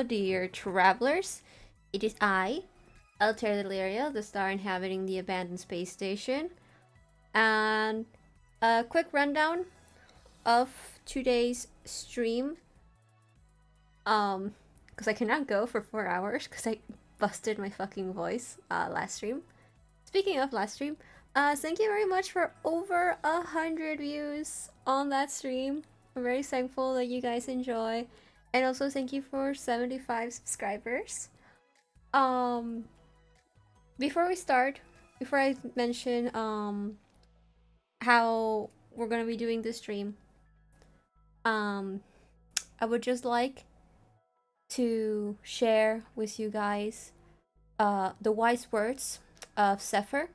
Hello, dear travelers. It is I, Altair the star inhabiting the abandoned space station. And a quick rundown of today's stream. Because I cannot go for 4 hours because I busted my fucking voice last stream. Speaking of last stream, thank you very much for over 100 views on that stream. I'm very thankful that you guys enjoy. And also thank you for 75 subscribers. Before we start, before I mention how we're gonna be doing this stream, I would just like to share with you guys the wise words of Zephyr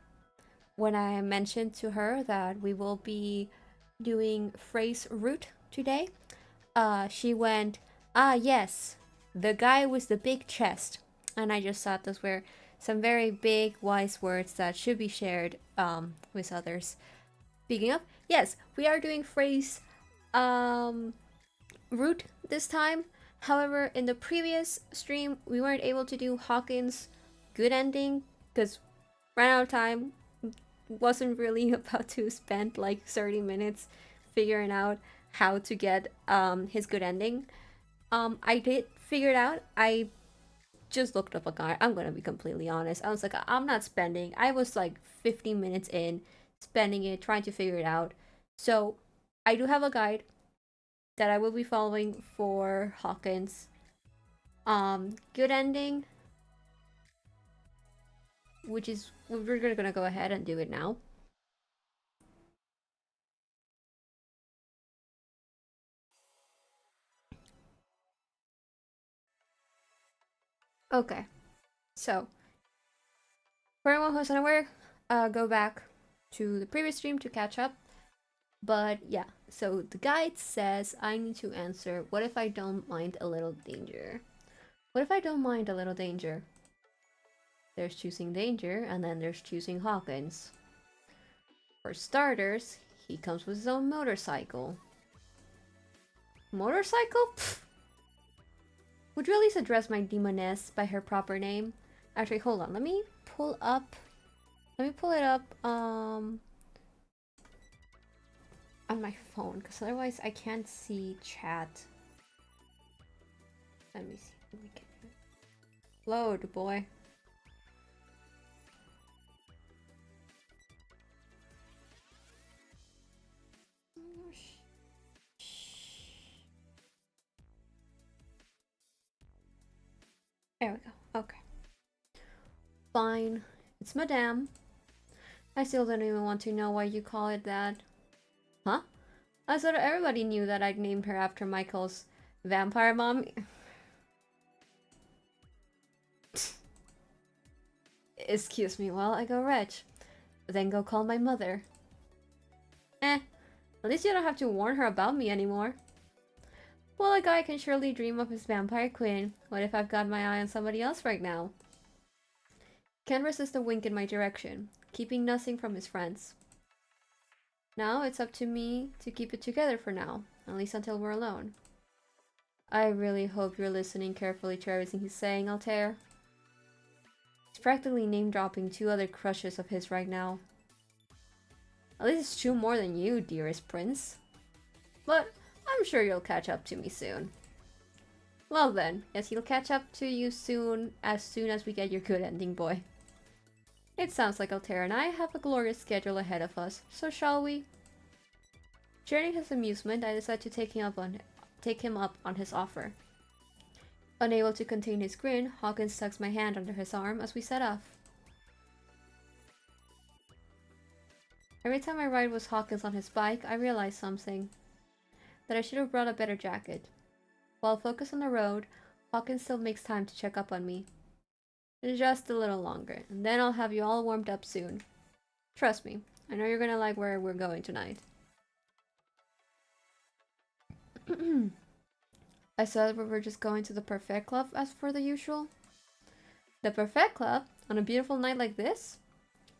when I mentioned to her that we will be doing Frey's route today. She went, "Ah, yes, the guy with the big chest." And I just thought those were some very big, wise words that should be shared with others. Speaking of, yes, we are doing Frey's route this time. However, in the previous stream, we weren't able to do Hawkin's good ending because ran out of time. Wasn't really about to spend like 30 minutes figuring out how to get his good ending. I did figure it out. I just looked up a guide. I'm gonna be completely honest. I was like, I'm not spending. I was like 15 minutes in, spending it, trying to figure it out. So I do have a guide that I will be following for Hawkins. Good ending, which is we're gonna go ahead and do it now. Okay, so for anyone who's unaware, go back to the previous stream to catch up. But yeah, so the guide says I need to answer, what if I don't mind a little danger? What if I don't mind a little danger? There's choosing danger, and then there's choosing Hawkins. For starters, he comes with his own motorcycle. Motorcycle? Pfft. Would you at least address my demoness by her proper name? Actually, hold on. Let me pull it up on my phone, because otherwise I can't see chat. Let me see. Load, boy. There we go. Okay. Fine. It's Madame. I still don't even want to know why you call it that. Huh? I thought everybody knew that I'd named her after Michael's vampire mom. Excuse me while I go retch. Then go call my mother. At least you don't have to warn her about me anymore. Well, a guy can surely dream of his vampire queen. What if I've got my eye on somebody else right now? Can't resist a wink in my direction, keeping nothing from his friends. Now it's up to me to keep it together for now, at least until we're alone. I really hope you're listening carefully to everything he's saying, Altair. He's practically name-dropping 2 other crushes of his right now. At least it's 2 more than you, dearest prince. But I'm sure you'll catch up to me soon. Well then, yes, he'll catch up to you soon as we get your good ending, boy. It sounds like Altair and I have a glorious schedule ahead of us, so shall we? Sharing his amusement, I decide to take him up on his offer. Unable to contain his grin, Hawkins tucks my hand under his arm as we set off. Every time I ride with Hawkins on his bike, I realize something. That I should have brought a better jacket. While focused on the road, Hawkins still makes time to check up on me. Just a little longer, and then I'll have you all warmed up soon. Trust me, I know you're gonna like where we're going tonight. I said we were just going to the Perfect Club as for the usual. The Perfect Club? On a beautiful night like this?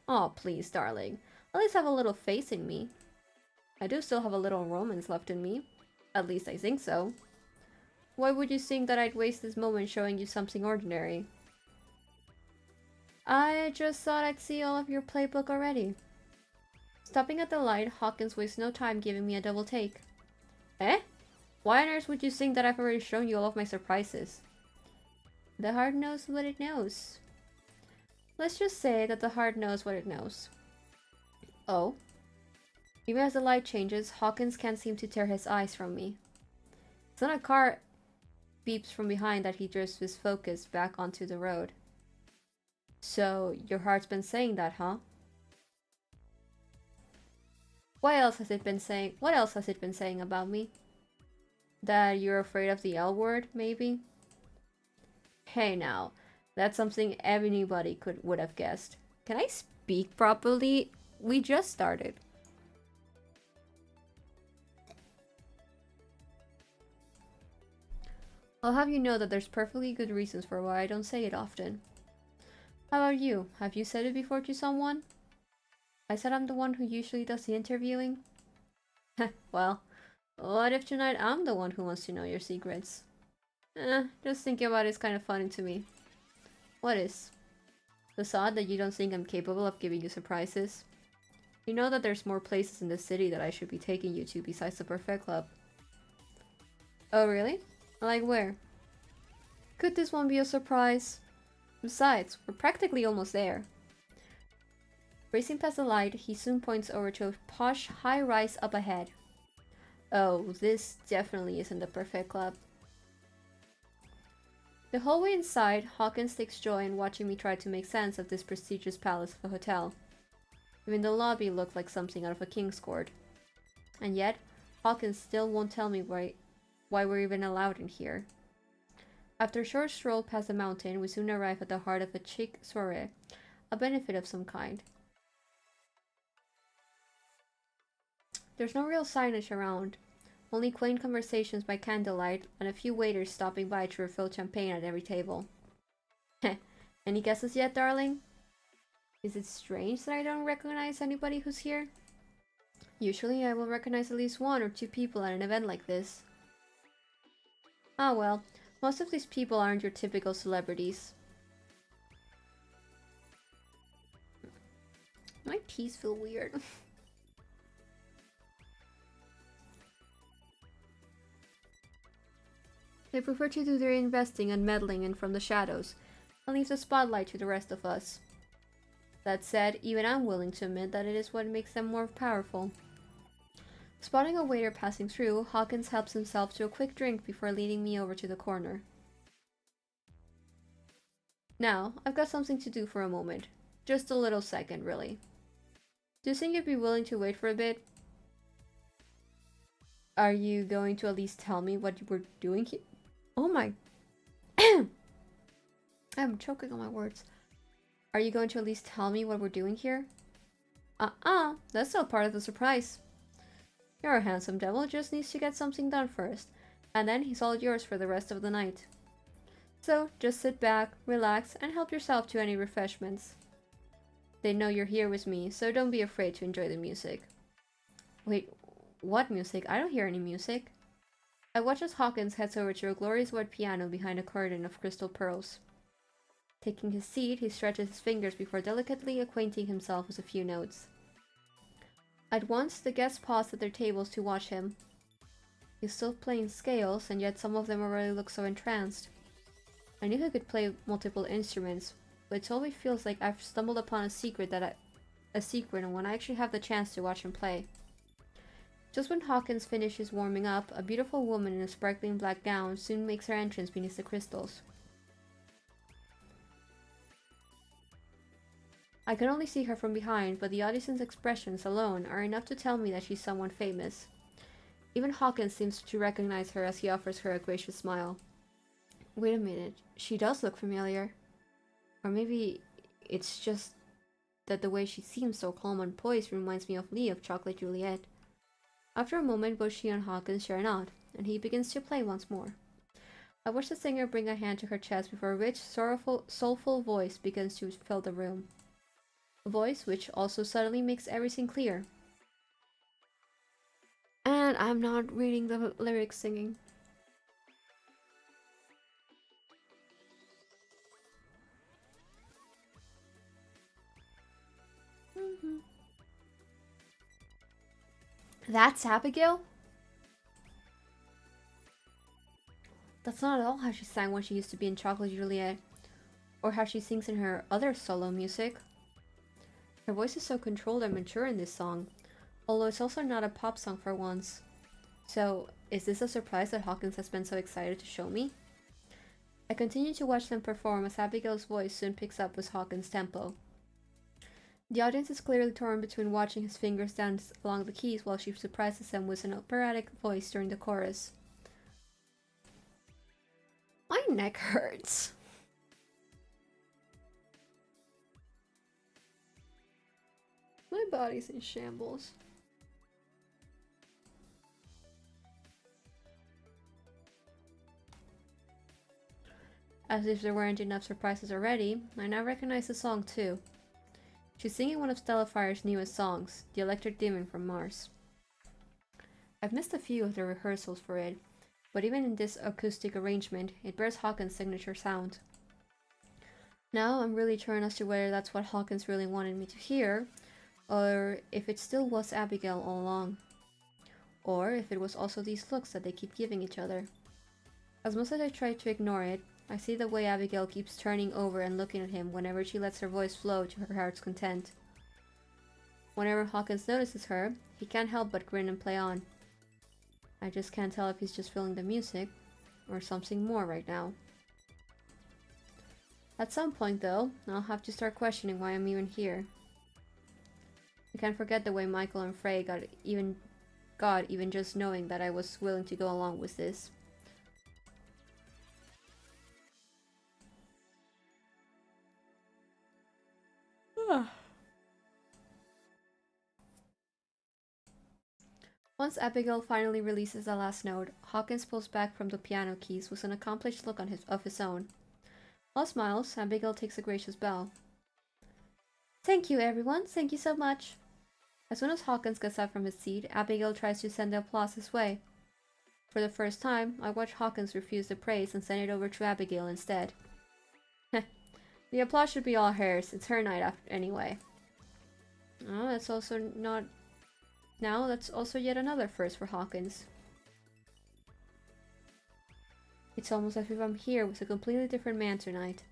Oh, please, darling. At least have a little faith in me. I do still have a little romance left in me. At least I think so. Why would you think that I'd waste this moment showing you something ordinary? I just thought I'd see all of your playbook already. Stopping at the light, Hawkins wastes no time giving me a double take. Eh? Why on earth would you think that I've already shown you all of my surprises? The heart knows what it knows. Let's just say that the heart knows what it knows. Oh? Even as the light changes, Hawkins can't seem to tear his eyes from me. It's not a car beeps from behind that he drifts his focus back onto the road. So, your heart's been saying that, huh? What else has it been saying about me? That you're afraid of the L word, maybe? Hey now, that's something anybody would have guessed. Can I speak properly? We just started. I'll have you know that there's perfectly good reasons for why I don't say it often. How about you? Have you said it before to someone? I said I'm the one who usually does the interviewing. Well, what if tonight I'm the one who wants to know your secrets? Just thinking about it's kind of funny to me. What is? The thought that you don't think I'm capable of giving you surprises. You know that there's more places in the city that I should be taking you to besides the Perfect Club. Oh really? Like where? Could this one be a surprise? Besides, we're practically almost there. Racing past the light, he soon points over to a posh high-rise up ahead. Oh, this definitely isn't the Perfect Club. The whole way inside, Hawkins takes joy in watching me try to make sense of this prestigious palace of a hotel. Even the lobby looked like something out of a King's Court. And yet, Hawkins still won't tell me why we're even allowed in here. After a short stroll past the mountain, we soon arrive at the heart of a chic soiree, a benefit of some kind. There's no real signage around, only quaint conversations by candlelight and a few waiters stopping by to refill champagne at every table. Heh, any guesses yet, darling? Is it strange that I don't recognize anybody who's here? Usually I will recognize at least one or two people at an event like this. Ah well, most of these people aren't your typical celebrities. My teeth feel weird. They prefer to do their investing and meddling in from the shadows, and leave the spotlight to the rest of us. That said, even I'm willing to admit that it is what makes them more powerful. Spotting a waiter passing through, Hawkins helps himself to a quick drink before leading me over to the corner. Now, I've got something to do for a moment. Just a little second, really. Do you think you'd be willing to wait for a bit? Are you going to at least tell me what you were doing here? Oh my... I'm choking on my words. Are you going to at least tell me what we're doing here? That's still part of the surprise. You're a handsome devil, just needs to get something done first, and then he's all yours for the rest of the night. So, just sit back, relax, and help yourself to any refreshments. They know you're here with me, so don't be afraid to enjoy the music. Wait, what music? I don't hear any music. I watch as Hawkins heads over to a glorious white piano behind a curtain of crystal pearls. Taking his seat, he stretches his fingers before delicately acquainting himself with a few notes. At once, the guests paused at their tables to watch him. He's still playing scales, and yet some of them already look so entranced. I knew he could play multiple instruments, but it always feels like I've stumbled upon a secret and when I actually have the chance to watch him play. Just when Hawkins finishes warming up, a beautiful woman in a sparkling black gown soon makes her entrance beneath the crystals. I can only see her from behind, but the audience's expressions alone are enough to tell me that she's someone famous. Even Hawkins seems to recognize her as he offers her a gracious smile. Wait a minute, she does look familiar. Or maybe it's just that the way she seems so calm and poised reminds me of Lee of Chocolate Juliet. After a moment, both she and Hawkins share a nod, and he begins to play once more. I watch the singer bring a hand to her chest before a rich, soulful voice begins to fill the room. A voice which also suddenly makes everything clear. And I'm not reading the lyrics singing. That's Abigail? That's not at all how she sang when she used to be in Chocolate Juliet, or how she sings in her other solo music. Her voice is so controlled and mature in this song, although it's also not a pop song for once. So, is this a surprise that Hawkins has been so excited to show me? I continue to watch them perform as Abigail's voice soon picks up with Hawkins' tempo. The audience is clearly torn between watching his fingers dance along the keys while she surprises them with an operatic voice during the chorus. My neck hurts. My body's in shambles. As if there weren't enough surprises already, I now recognize the song too. She's singing one of Stellifier's newest songs, The Electric Demon from Mars. I've missed a few of the rehearsals for it, but even in this acoustic arrangement, it bears Hawkins' signature sound. Now I'm really torn as to whether that's what Hawkins really wanted me to hear, or if it still was Abigail all along. Or if it was also these looks that they keep giving each other. As much as I try to ignore it, I see the way Abigail keeps turning over and looking at him whenever she lets her voice flow to her heart's content. Whenever Hawkins notices her, he can't help but grin and play on. I just can't tell if he's just feeling the music, or something more right now. At some point though, I'll have to start questioning why I'm even here. I can't forget the way Michael and Frey got even just knowing that I was willing to go along with this. Once Abigail finally releases the last note, Hawkins pulls back from the piano keys with an accomplished look of his own. All smiles, Abigail takes a gracious bow. Thank you, everyone. Thank you so much. As soon as Hawkins gets up from his seat, Abigail tries to send the applause his way. For the first time, I watch Hawkins refuse the praise and send it over to Abigail instead. The applause should be all hers. It's her night after anyway. Oh, that's also not... Now, that's also yet another first for Hawkins. It's almost as if I'm here with a completely different man tonight.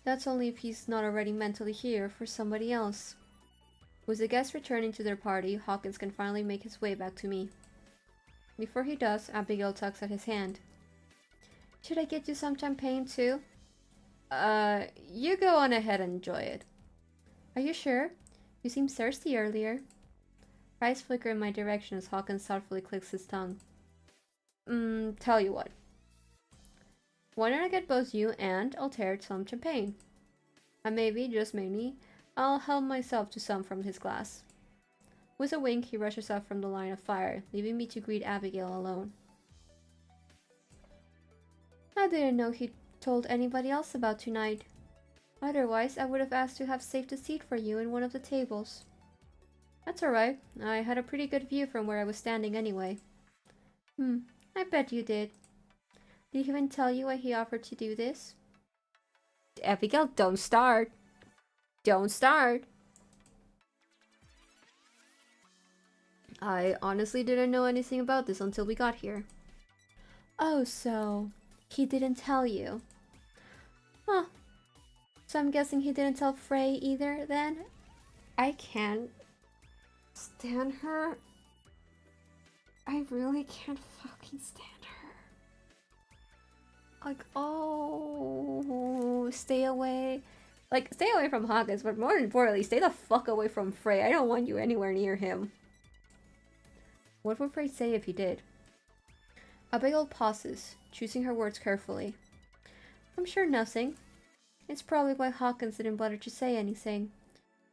That's only if he's not already mentally here for somebody else. With the guests returning to their party, Hawkins can finally make his way back to me. Before he does, Abigail tugs at his hand. Should I get you some champagne too? You go on ahead and enjoy it. Are you sure? You seemed thirsty earlier. Eyes flicker in my direction as Hawkins thoughtfully clicks his tongue. Tell you what. Why don't I get both you and Altair some champagne? And maybe, just maybe, I'll help myself to some from his glass. With a wink, he rushes up from the line of fire, leaving me to greet Abigail alone. I didn't know he'd told anybody else about tonight. Otherwise, I would have asked to have saved a seat for you in one of the tables. That's alright. I had a pretty good view from where I was standing anyway. I bet you did. Did he even tell you why he offered to do this? Abigail, don't start. Don't start. I honestly didn't know anything about this until we got here. Oh, so he didn't tell you. Huh. So I'm guessing he didn't tell Frey either, then? I can't stand her. I really can't fucking stand her. Like, oh, stay away. Like, stay away from Hawkins, but more importantly, stay the fuck away from Frey. I don't want you anywhere near him. What would Frey say if he did? Abigail pauses, choosing her words carefully. I'm sure nothing. It's probably why Hawkins didn't bother to say anything.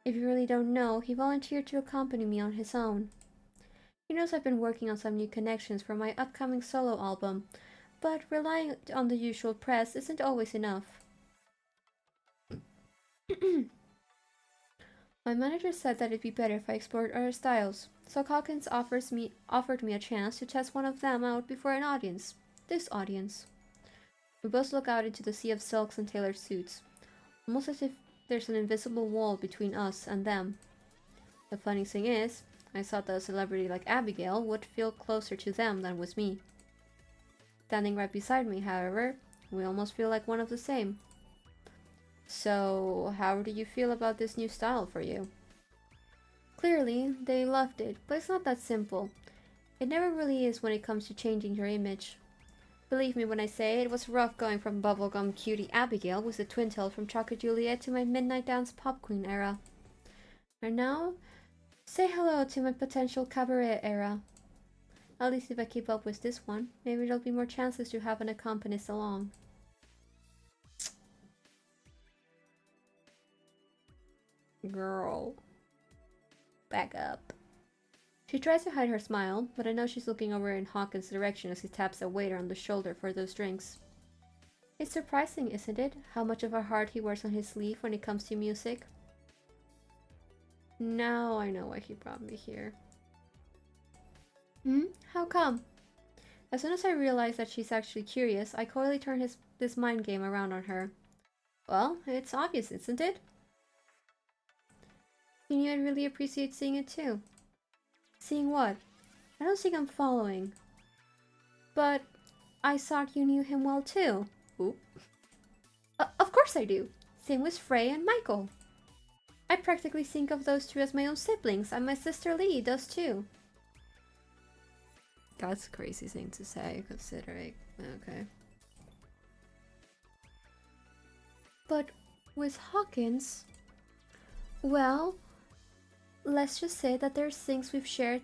If you really don't know, he volunteered to accompany me on his own. He knows I've been working on some new connections for my upcoming solo album, but relying on the usual press isn't always enough. My manager said that it'd be better if I explored other styles, so Hawkins offered me a chance to test one of them out before an audience. This audience. We both look out into the sea of silks and tailored suits, almost as if there's an invisible wall between us and them. The funny thing is, I thought that a celebrity like Abigail would feel closer to them than with me. Standing right beside me, however, we almost feel like one of the same. So, how do you feel about this new style for you? Clearly, they loved it, but it's not that simple. It never really is when it comes to changing your image. Believe me when I say it was rough going from bubblegum cutie Abigail with the twin tail from Chocolate Juliet to my midnight dance pop queen era. And now, say hello to my potential cabaret era. At least if I keep up with this one, maybe there'll be more chances to have an accompanist along. Girl. Back up. She tries to hide her smile, but I know she's looking over in Hawkin's direction as he taps a waiter on the shoulder for those drinks. It's surprising, isn't it, how much of a heart he wears on his sleeve when it comes to music? Now I know why he brought me here. How come? As soon as I realize that she's actually curious, I coyly turn this mind game around on her. Well, it's obvious, isn't it? You knew I'd really appreciate seeing it too. Seeing what? I don't think I'm following. But I thought you knew him well too. Oop. Of course I do. Same with Frey and Michael. I practically think of those two as my own siblings, and my sister Lee does too. That's a crazy thing to say, considering. Okay. But with Hawkins, well, let's just say that there's things we've shared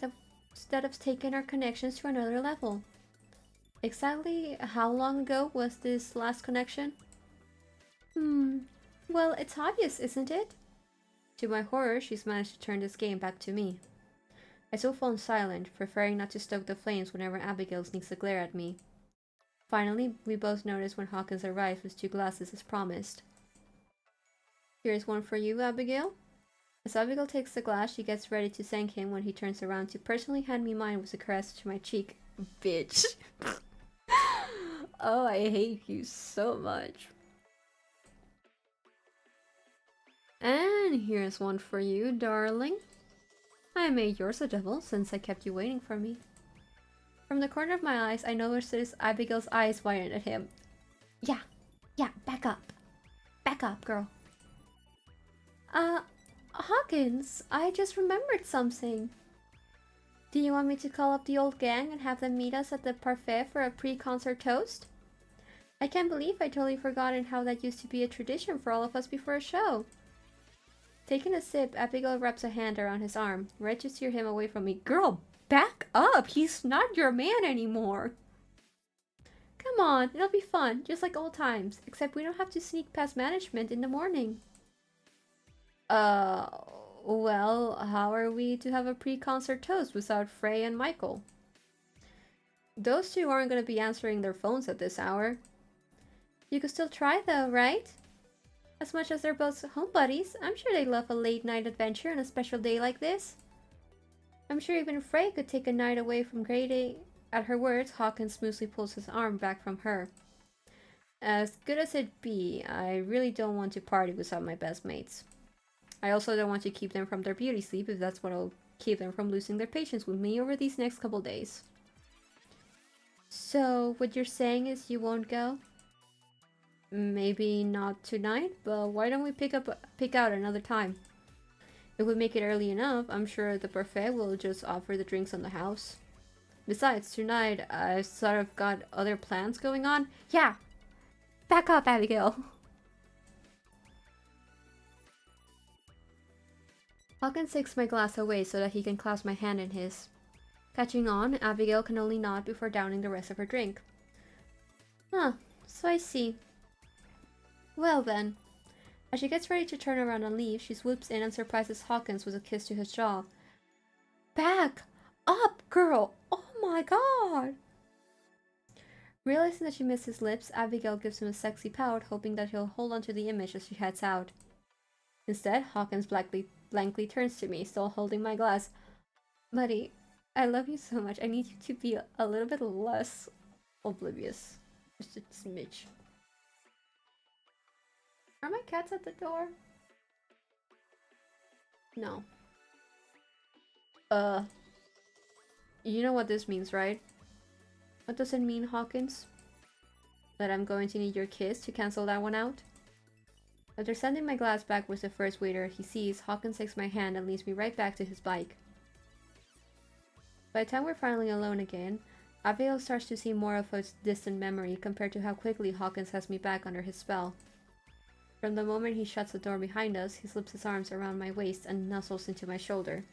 that have taken our connections to another level. Exactly how long ago was this last connection? Well, it's obvious, isn't it? To my horror, she's managed to turn this game back to me. I still fall silent, preferring not to stoke the flames whenever Abigail sneaks a glare at me. Finally, we both notice when Hawkins arrives with 2 glasses as promised. Here's one for you, Abigail. As Abigail takes the glass, she gets ready to thank him when he turns around to personally hand me mine with a caress to my cheek. Bitch. Oh, I hate you so much. And here's one for you, darling. I made yours a double since I kept you waiting for me. From the corner of my eyes, I noticed Abigail's eyes widened at him. Yeah, back up. Back up, girl. Hawkins, I just remembered something. Do you want me to call up the old gang and have them meet us at the parfait for a pre-concert toast? I can't believe I totally forgotten how that used to be a tradition for all of us before a show. Taking a sip, Abigail wraps a hand around his arm, ready to steer him away from me. Girl, back up! He's not your man anymore! Come on, it'll be fun, just like old times, except we don't have to sneak past management in the morning. Well, how are we to have a pre-concert toast without Frey and Michael? Those two aren't going to be answering their phones at this hour. You could still try though, right? As much as they're both home buddies, I'm sure they love a late night adventure on a special day like this. I'm sure even Frey could take a night away from Grady. At her words, Hawkins smoothly pulls his arm back from her. As good as it be, I really don't want to party without my best mates. I also don't want to keep them from their beauty sleep if that's what'll keep them from losing their patience with me over these next couple days. So, what you're saying is you won't go? Maybe not tonight, but why don't we pick out another time? If we make it early enough, I'm sure the buffet will just offer the drinks on the house. Besides, tonight I've sort of got other plans going on. Yeah! Back up, Abigail! Hawkins takes my glass away so that he can clasp my hand in his. Catching on, Abigail can only nod before downing the rest of her drink. Huh, so I see. Well then. As she gets ready to turn around and leave, she swoops in and surprises Hawkins with a kiss to his jaw. Back up, girl! Oh my god! Realizing that she missed his lips, Abigail gives him a sexy pout, hoping that he'll hold onto the image as she heads out. Instead, Hawkins blankly turns to me, still holding my glass. Buddy, I love you so much. I need you to be a little bit less oblivious. Just a smidge. Are my cats at the door? No. Uh, you know what this means, right? What does it mean, Hawkins? That I'm going to need your kiss to cancel that one out? After sending my glass back with the first waiter he sees, Hawkins takes my hand and leads me right back to his bike. By the time we're finally alone again, Abigail starts to see more of a distant memory compared to how quickly Hawkins has me back under his spell. From the moment he shuts the door behind us, he slips his arms around my waist and nuzzles into my shoulder.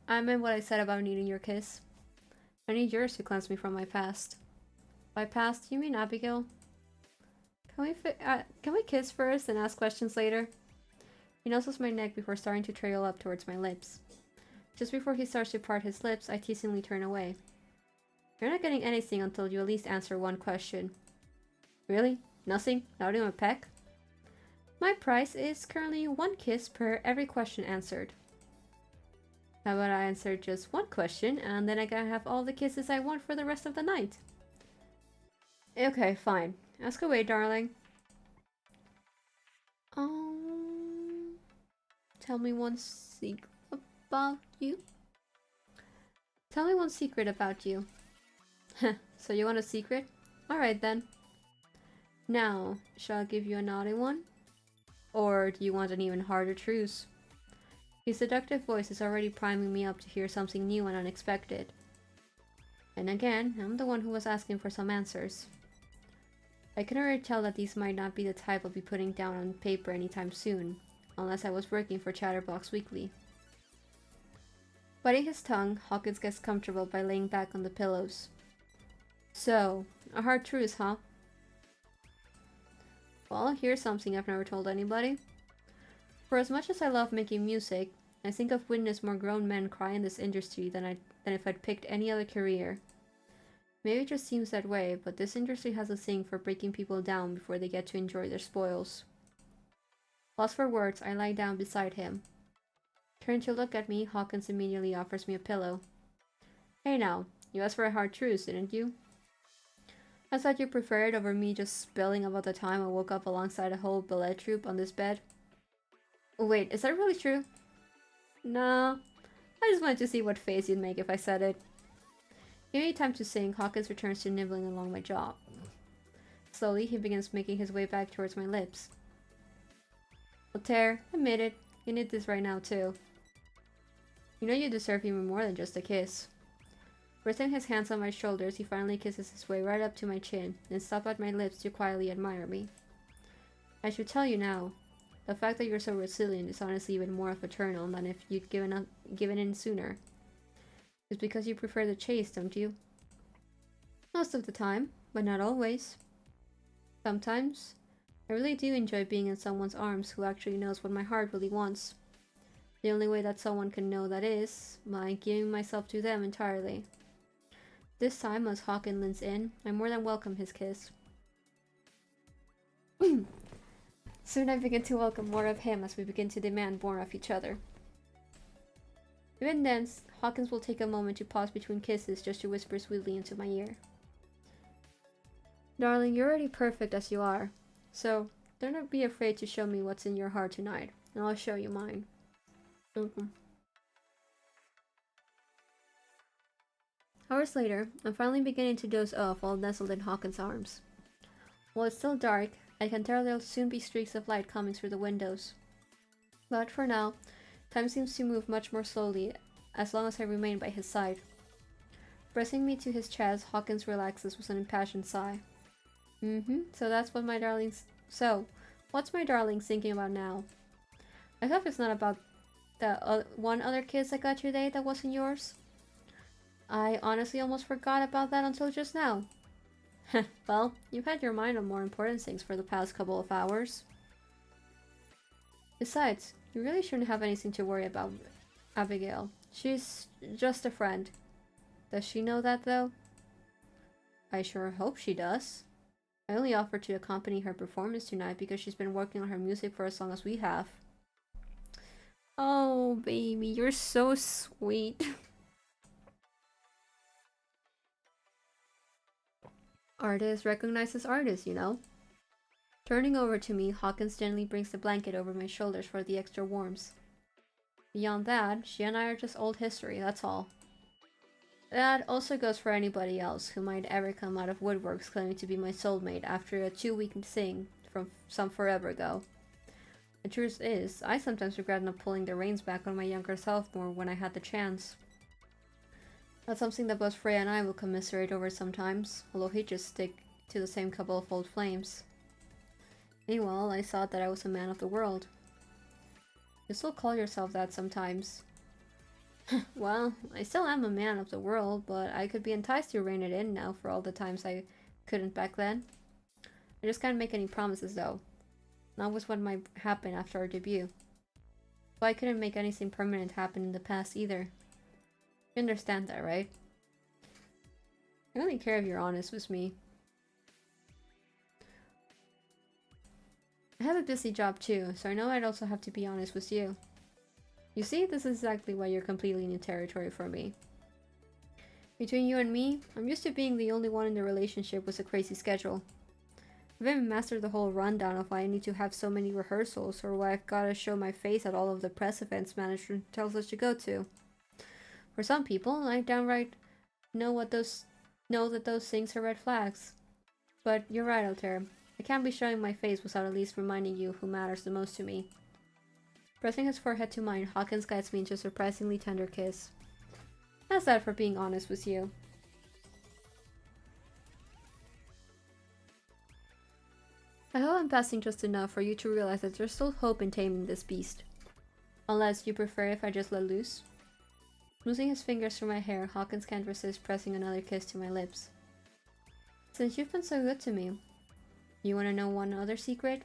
I meant what I said about needing your kiss. I need yours to cleanse me from my past. By past, you mean Abigail? Can we kiss first and ask questions later? He nuzzles my neck before starting to trail up towards my lips. Just before he starts to part his lips, I teasingly turn away. You're not getting anything until you at least answer one question. Really? Nothing? Not even a peck? My price is currently 1 kiss per every question answered. How about I answer just 1 question, and then I can have all the kisses I want for the rest of the night? Okay, fine. Ask away, darling. Tell me one secret about you. Tell me one secret about you. So you want a secret? Alright then. Now, shall I give you a naughty one? Or do you want an even harder truce? His seductive voice is already priming me up to hear something new and unexpected. And again, I'm the one who was asking for some answers. I can already tell that these might not be the type I'll be putting down on paper anytime soon, unless I was working for Chatterbox Weekly. Biting his tongue, Hawkins gets comfortable by laying back on the pillows. So, a hard truce, huh? Well, here's something I've never told anybody. For as much as I love making music, I think I've witnessed more grown men cry in this industry than if I'd picked any other career. Maybe it just seems that way, but this industry has a thing for breaking people down before they get to enjoy their spoils. Lost for words, I lie down beside him. Turning to look at me, Hawkins immediately offers me a pillow. Hey now, you asked for a hard truce, didn't you? I thought you preferred over me just spilling about the time I woke up alongside a whole ballet troupe on this bed. Wait, is that really true? Nah, I just wanted to see what face you'd make if I said it. Giving me time to think, Hawkins returns to nibbling along my jaw. Slowly, he begins making his way back towards my lips. Altair, admit it, you need this right now too. You know you deserve even more than just a kiss. Resting his hands on my shoulders, he finally kisses his way right up to my chin, then stops at my lips to quietly admire me. I should tell you now, the fact that you're so resilient is honestly even more of a turn on than if you'd given in sooner. It's because you prefer the chase, don't you? Most of the time, but not always. Sometimes, I really do enjoy being in someone's arms who actually knows what my heart really wants. The only way that someone can know that is by giving myself to them entirely. This time, as Hawkin leans in, I more than welcome his kiss. Soon I begin to welcome more of him as we begin to demand more of each other. Even then, Hawkins will take a moment to pause between kisses just to whisper sweetly into my ear. Darling, you're already perfect as you are, so don't be afraid to show me what's in your heart tonight, and I'll show you mine. Hours later, I'm finally beginning to doze off while nestled in Hawkins' arms. While it's still dark, I can tell there'll soon be streaks of light coming through the windows. But for now, time seems to move much more slowly as long as I remain by his side. Pressing me to his chest, Hawkins relaxes with an impassioned sigh. So, what's my darling thinking about now? I hope it's not about the one other kiss I got today that wasn't yours. I honestly almost forgot about that until just now. Well, you've had your mind on more important things for the past couple of hours. Besides, you really shouldn't have anything to worry about, Abigail. She's just a friend. Does she know that, though? I sure hope she does. I only offered to accompany her performance tonight because she's been working on her music for as long as we have. Oh, baby, you're so sweet. Artist recognizes artist, you know. Turning over to me, Hawkins gently brings the blanket over my shoulders for the extra warmth. Beyond that, she and I are just old history, that's all. That also goes for anybody else who might ever come out of woodworks claiming to be my soulmate after a 2-week thing from some forever ago. The truth is, I sometimes regret not pulling the reins back on my younger self more when I had the chance. That's something that both Frey and I will commiserate over sometimes, although he'd just stick to the same couple of old flames. Meanwhile, I thought that I was a man of the world. You still call yourself that sometimes. Well, I still am a man of the world, but I could be enticed to rein it in now for all the times I couldn't back then. I just can't make any promises though. Not with what might happen after our debut. But I couldn't make anything permanent happen in the past either. You understand that, right? I only care if you're honest with me. I have a busy job too, so I know I'd also have to be honest with you. You see, this is exactly why you're completely new territory for me. Between you and me, I'm used to being the only one in the relationship with a crazy schedule. I've even mastered the whole rundown of why I need to have so many rehearsals, or why I've gotta show my face at all of the press events management tells us to go to. For some people, I downright know that those things are red flags. But you're right, Altair. I can't be showing my face without at least reminding you who matters the most to me. Pressing his forehead to mine, Hawkins guides me into a surprisingly tender kiss. How's that for being honest with you? I hope I'm passing just enough for you to realize that there's still hope in taming this beast. Unless you prefer if I just let loose. Smoothing his fingers through my hair, Hawkins can't resist pressing another kiss to my lips. Since you've been so good to me, you want to know one other secret?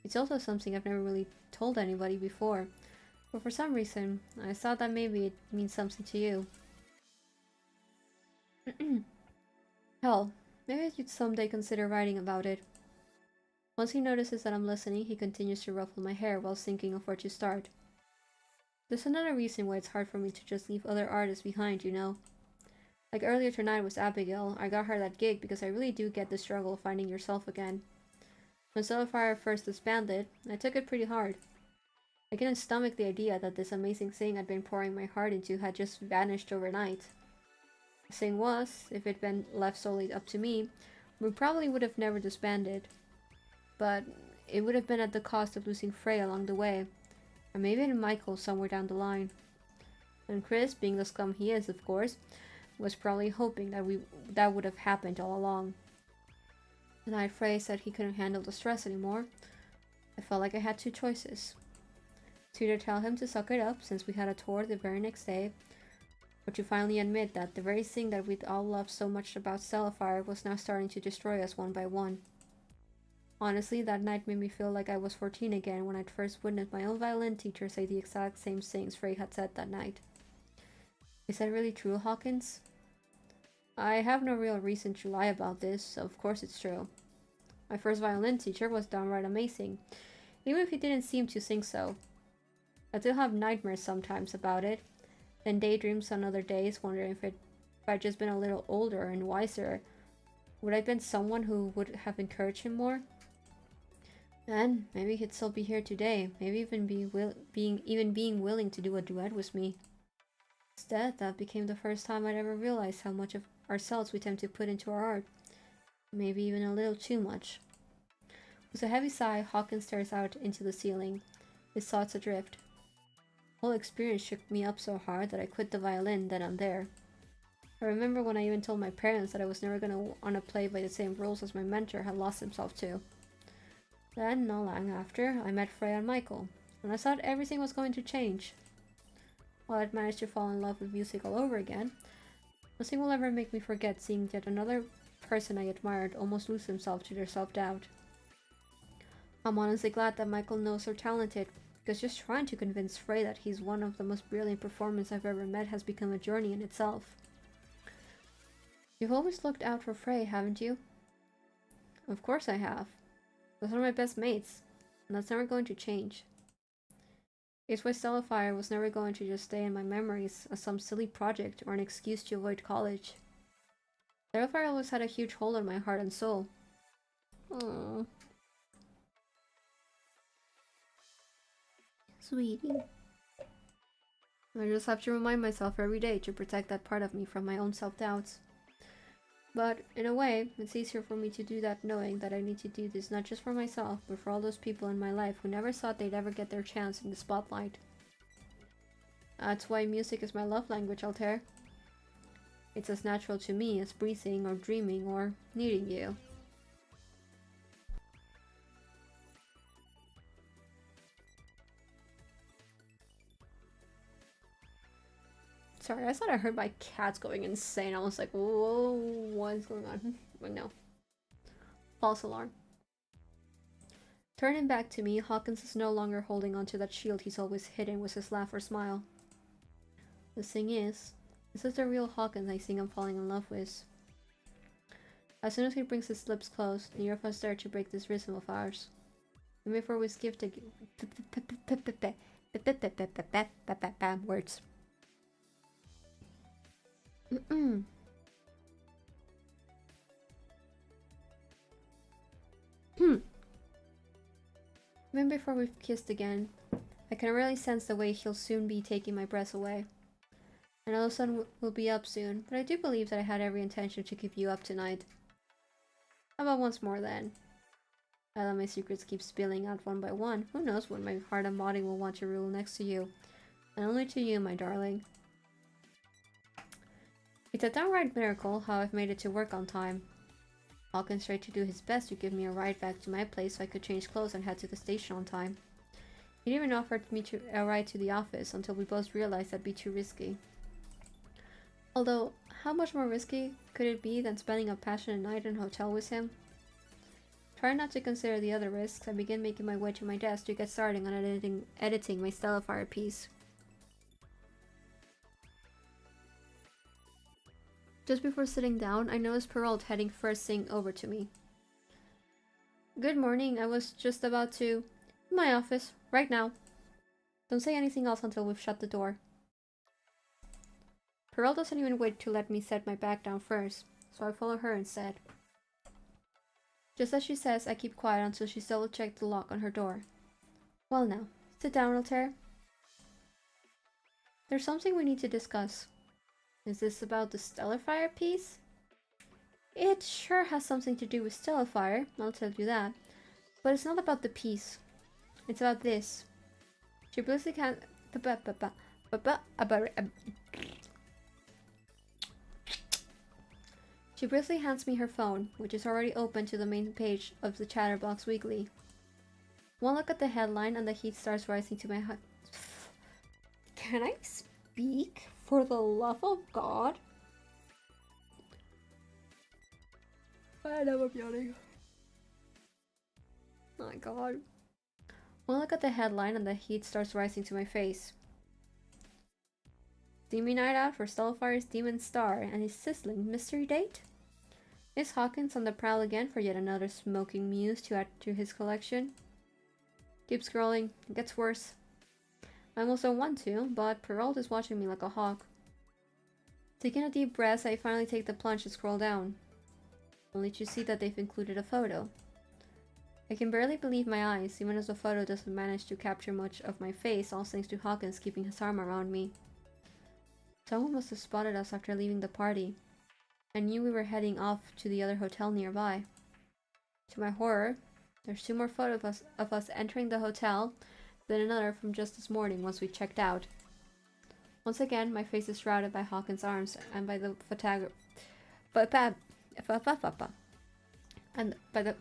It's also something I've never really told anybody before, but for some reason, I thought that maybe it means something to you. Hell, maybe you'd someday consider writing about it. Once he notices that I'm listening, he continues to ruffle my hair while thinking of where to start. There's another reason why it's hard for me to just leave other artists behind, you know? Like earlier tonight with Abigail, I got her that gig because I really do get the struggle of finding yourself again. When Stellifier first disbanded, I took it pretty hard. I couldn't stomach the idea that this amazing thing I'd been pouring my heart into had just vanished overnight. The thing was, if it'd been left solely up to me, we probably would have never disbanded. But it would have been at the cost of losing Frey along the way, and maybe even Michael somewhere down the line. And Chris, being the scum he is, of course, was probably hoping that would have happened all along. The night Frey said he couldn't handle the stress anymore, I felt like I had two choices. To either tell him to suck it up since we had a tour the very next day, or to finally admit that the very thing that we'd all loved so much about Stellifier was now starting to destroy us one by one. Honestly, that night made me feel like I was 14 again when I'd first witnessed my own violin teacher say the exact same things Frey had said that night. Is that really true, Hawkins? I have no real reason to lie about this, so of course it's true. My first violin teacher was downright amazing, even if he didn't seem to think so. I still have nightmares sometimes about it, then daydreams on other days wondering if I'd just been a little older and wiser, would I have been someone who would have encouraged him more? And maybe he'd still be here today, maybe even being willing to do a duet with me. Instead, that became the first time I'd ever realized how much of ourselves we tend to put into our art. Maybe even a little too much. With a heavy sigh, Hawkins stares out into the ceiling, his thoughts adrift. The whole experience shook me up so hard that I quit the violin then and there. I remember when I even told my parents that I was never going to want to play by the same rules as my mentor had lost himself to. Then, not long after, I met Frey and Michael, and I thought everything was going to change. While I'd managed to fall in love with music all over again, nothing will ever make me forget seeing yet another person I admired almost lose himself to their self-doubt. I'm honestly glad that Michael knows they're talented, because just trying to convince Frey that he's one of the most brilliant performers I've ever met has become a journey in itself. You've always looked out for Frey, haven't you? Of course I have. Those are my best mates, and that's never going to change. It's why Stellifier was never going to just stay in my memories as some silly project or an excuse to avoid college. Stellifier always had a huge hold on my heart and soul. Aww. Sweetie. I just have to remind myself every day to protect that part of me from my own self-doubts. But, in a way, it's easier for me to do that knowing that I need to do this not just for myself, but for all those people in my life who never thought they'd ever get their chance in the spotlight. That's why music is my love language, Altair. It's as natural to me as breathing or dreaming or needing you. Sorry, I thought I heard my cats going insane. I was like, whoa, what is going on? But no. False alarm. Turning back to me, Hawkins is no longer holding onto that shield he's always hidden with his laugh or smile. The thing is, this is the real Hawkins I think I'm falling in love with. As soon as he brings his lips close, neither of us dare to break this rhythm of ours. And before we skip the words. Even before we've kissed again, I can really sense the way he'll soon be taking my breath away. I know the sun will be up soon, but I do believe that I had every intention to keep you up tonight. How about once more then? I let my secrets keep spilling out one by one. Who knows when my heart and body will want to rule next to you. And only to you, my darling. It's a downright miracle how I've made it to work on time. Hawkins tried to do his best to give me a ride back to my place so I could change clothes and head to the station on time. He even offered me a ride to the office until we both realized that'd be too risky. Although, how much more risky could it be than spending a passionate night in a hotel with him? Trying not to consider the other risks, I began making my way to my desk to get started on editing my Stellifier piece. Just before sitting down, I noticed Perrault heading first thing over to me. Good morning, I was just about to... In my office, right now. Don't say anything else until we've shut the door. Perrault doesn't even wait to let me set my bag down first, so I follow her instead. Just as she says, I keep quiet until she's double-checked the lock on her door. Well now, sit down, Altair. There's something we need to discuss. Is this about the Stellifier piece? It sure has something to do with Stellifier, I'll tell you that. But it's not about the piece. It's about this. She briefly hands me her phone, which is already open to the main page of the Chatterbox Weekly. One look at the headline and the heat starts rising to my heart. Can I speak? For the love of God? I know I'm yawning. Oh my God. One look at the headline and the heat starts rising to my face. Steamy night out for Stellifier's Demon Star and his sizzling mystery date? Is Hawkins on the prowl again for yet another smoking muse to add to his collection? Keep scrolling, it gets worse. I almost don't want to, but Perrault is watching me like a hawk. Taking a deep breath, I finally take the plunge and scroll down, only to see that they've included a photo. I can barely believe my eyes, even as the photo doesn't manage to capture much of my face, all thanks to Hawkins keeping his arm around me. Someone must have spotted us after leaving the party. I knew we were heading off to the other hotel nearby. To my horror, there's 2 more photos of us entering the hotel, then another from just this morning once we checked out. Once again, my face is shrouded by Hawkins' arms and by the photographer. And by the...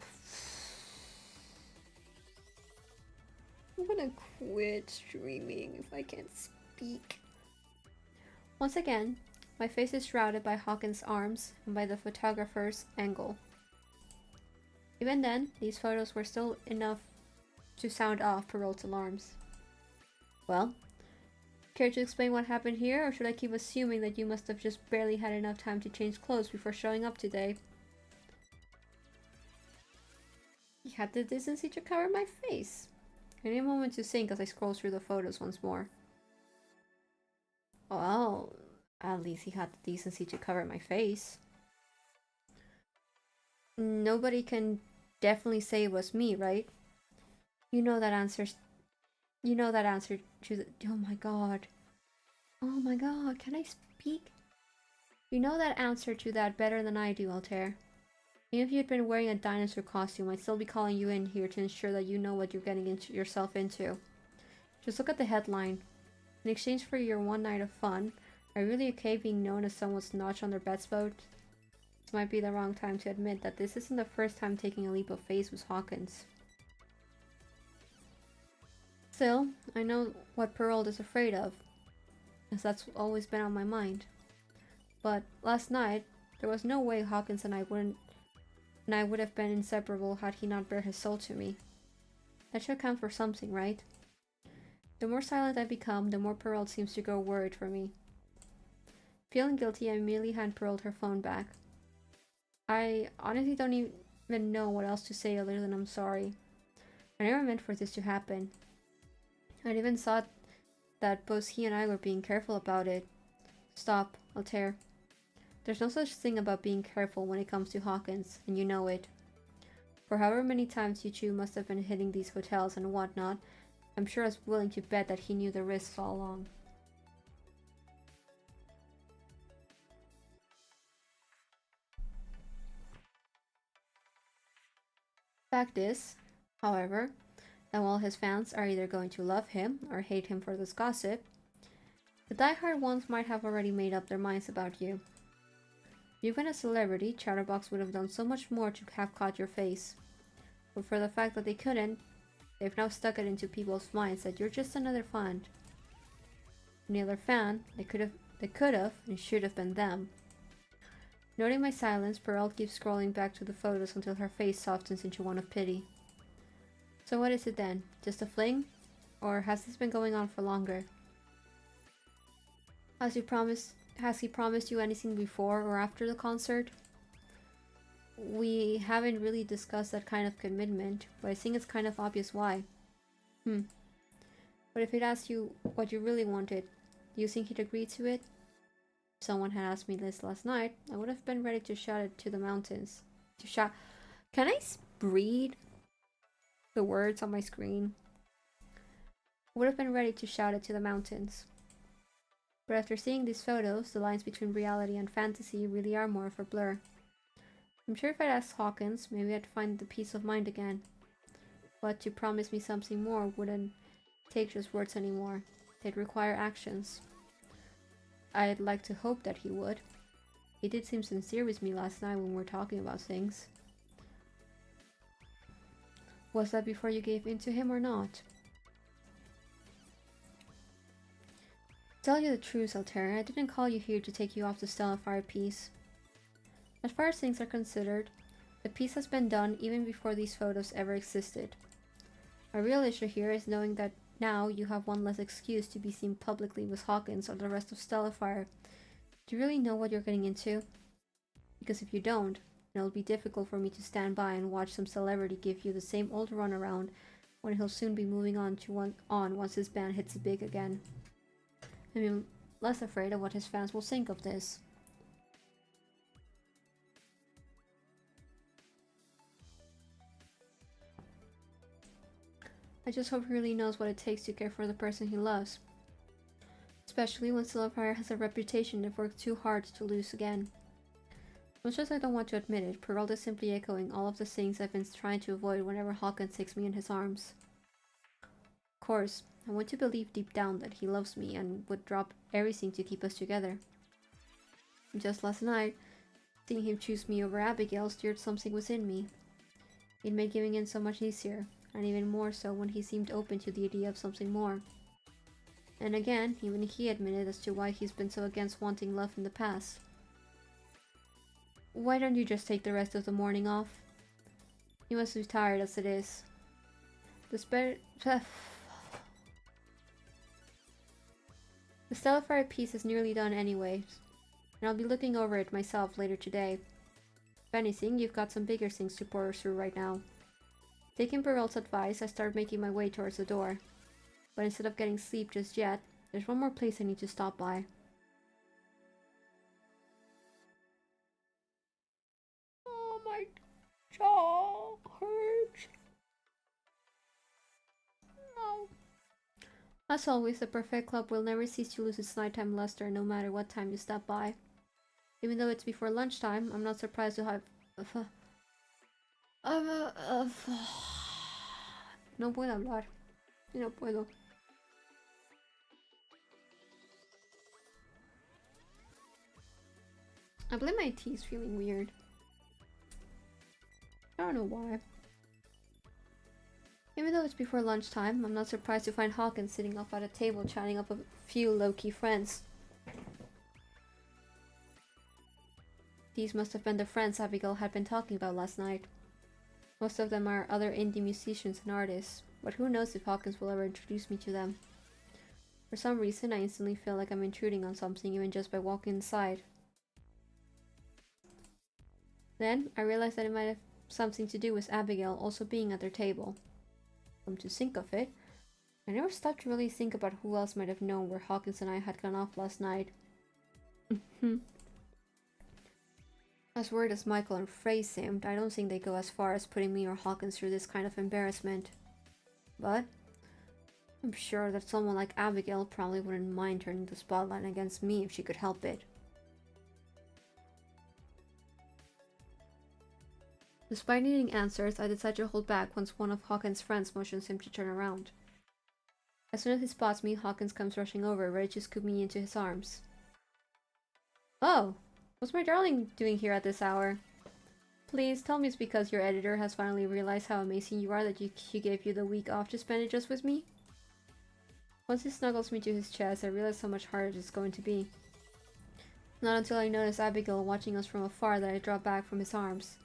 I'm gonna quit streaming if I can't speak. Once again, my face is shrouded by Hawkins' arms and by the photographer's angle. Even then, these photos were still enough to sound off Perrault's alarms. Well, care to explain what happened here, or should I keep assuming that you must have just barely had enough time to change clothes before showing up today? You had the decency to cover my face. I need a moment to think as I scroll through the photos once more. Well, at least he had the decency to cover my face. Nobody can definitely say it was me, right? You know that answer to the... Oh my God. Oh my god, can I speak? You know that answer to that better than I do, Altair. Even if you'd been wearing a dinosaur costume, I'd still be calling you in here to ensure that you know what you're getting yourself into. Just look at the headline. In exchange for your one night of fun, are you really okay being known as someone's notch on their bets vote? This might be the wrong time to admit that this isn't the first time taking a leap of faith with Hawkins. Still, I know what Pearl is afraid of, as that's always been on my mind. But last night, there was no way Hawkins and I would have been inseparable had he not bared his soul to me. That should count for something, right? The more silent I become, the more Pearl seems to grow worried for me. Feeling guilty, I immediately hand Pearl her phone back. I honestly don't even know what else to say other than I'm sorry. I never meant for this to happen. I'd even thought that both he and I were being careful about it. Stop, Altair. There's no such thing about being careful when it comes to Hawkins, and you know it. For however many times you two must have been hitting these hotels and whatnot, I'm sure I was willing to bet that he knew the risks all along. Fact is, however, that while his fans are either going to love him or hate him for this gossip, the diehard ones might have already made up their minds about you. If you've been a celebrity, Chatterbox would have done so much more to have caught your face. But for the fact that they couldn't, they've now stuck it into people's minds that you're just another fan. Any other fan, they could have and should have been them. Noting my silence, Pearl keeps scrolling back to the photos until her face softens into one of pity. So what is it then? Just a fling? Or has this been going on for longer? Has he promised you anything before or after the concert? We haven't really discussed that kind of commitment, but I think it's kind of obvious why. But if he'd asked you what you really wanted, do you think he'd agree to it? If someone had asked me this last night, I would have been ready to shout it to the mountains. Can I read the words on my screen? I would have been ready to shout it to the mountains. But after seeing these photos, the lines between reality and fantasy really are more of a blur. I'm sure if I'd asked Hawkins, maybe I'd find the peace of mind again. But to promise me something more wouldn't take just words anymore. They'd require actions. I'd like to hope that he would. He did seem sincere with me last night when we were talking about things. Was that before you gave in to him or not? To tell you the truth, Altair, I didn't call you here to take you off the Stellifier piece. As far as things are considered, the piece has been done even before these photos ever existed. Our real issue here is knowing that now you have one less excuse to be seen publicly with Hawkins or the rest of Stellifier. Do you really know what you're getting into? Because if you don't, it'll be difficult for me to stand by and watch some celebrity give you the same old runaround when he'll soon be moving on once his band hits it big again. I'm less afraid of what his fans will think of this. I just hope he really knows what it takes to care for the person he loves. Especially when Stellifier has a reputation they've worked too hard to lose again. Much as I don't want to admit it, Pearl is simply echoing all of the things I've been trying to avoid whenever Hawkins takes me in his arms. Of course, I want to believe deep down that he loves me and would drop everything to keep us together. Just last night, seeing him choose me over Abigail stirred something within me. It made giving in so much easier, and even more so when he seemed open to the idea of something more. And again, even he admitted as to why he's been so against wanting love in the past. Why don't you just take the rest of the morning off? You must be tired as it is. The Stellifier piece is nearly done anyways, and I'll be looking over it myself later today. If anything, you've got some bigger things to pour through right now. Taking Burrell's advice, I start making my way towards the door. But instead of getting sleep just yet, there's one more place I need to stop by. Oh, my jaw hurts. No. As always, the Perfect Club will never cease to lose its nighttime luster no matter what time you stop by. Even though it's before lunchtime, I'm not surprised to have... No puedo hablar. No puedo. I believe my tea's feeling weird. I don't know why. Even though it's before lunchtime, I'm not surprised to find Hawkin sitting off at a table chatting up a few low-key friends. These must have been the friends Abigail had been talking about last night. Most of them are other indie musicians and artists, but who knows if Hawkins will ever introduce me to them. For some reason, I instantly feel like I'm intruding on something even just by walking inside. Then, I realized that it might have something to do with Abigail also being at their table. Come to think of it, I never stopped to really think about who else might have known where Hawkins and I had gone off last night. As worried as Michael and Frey seemed, I don't think they go as far as putting me or Hawkins through this kind of embarrassment. But I'm sure that someone like Abigail probably wouldn't mind turning the spotlight against me if she could help it. Despite needing answers, I decide to hold back once one of Hawkins' friends motions him to turn around. As soon as he spots me, Hawkins comes rushing over, ready to scoop me into his arms. Oh, what's my darling doing here at this hour? Please tell me it's because your editor has finally realized how amazing you are that he gave you the week off to spend it just with me? Once he snuggles me to his chest, I realize how much harder it's going to be. Not until I notice Abigail watching us from afar that I drop back from his arms.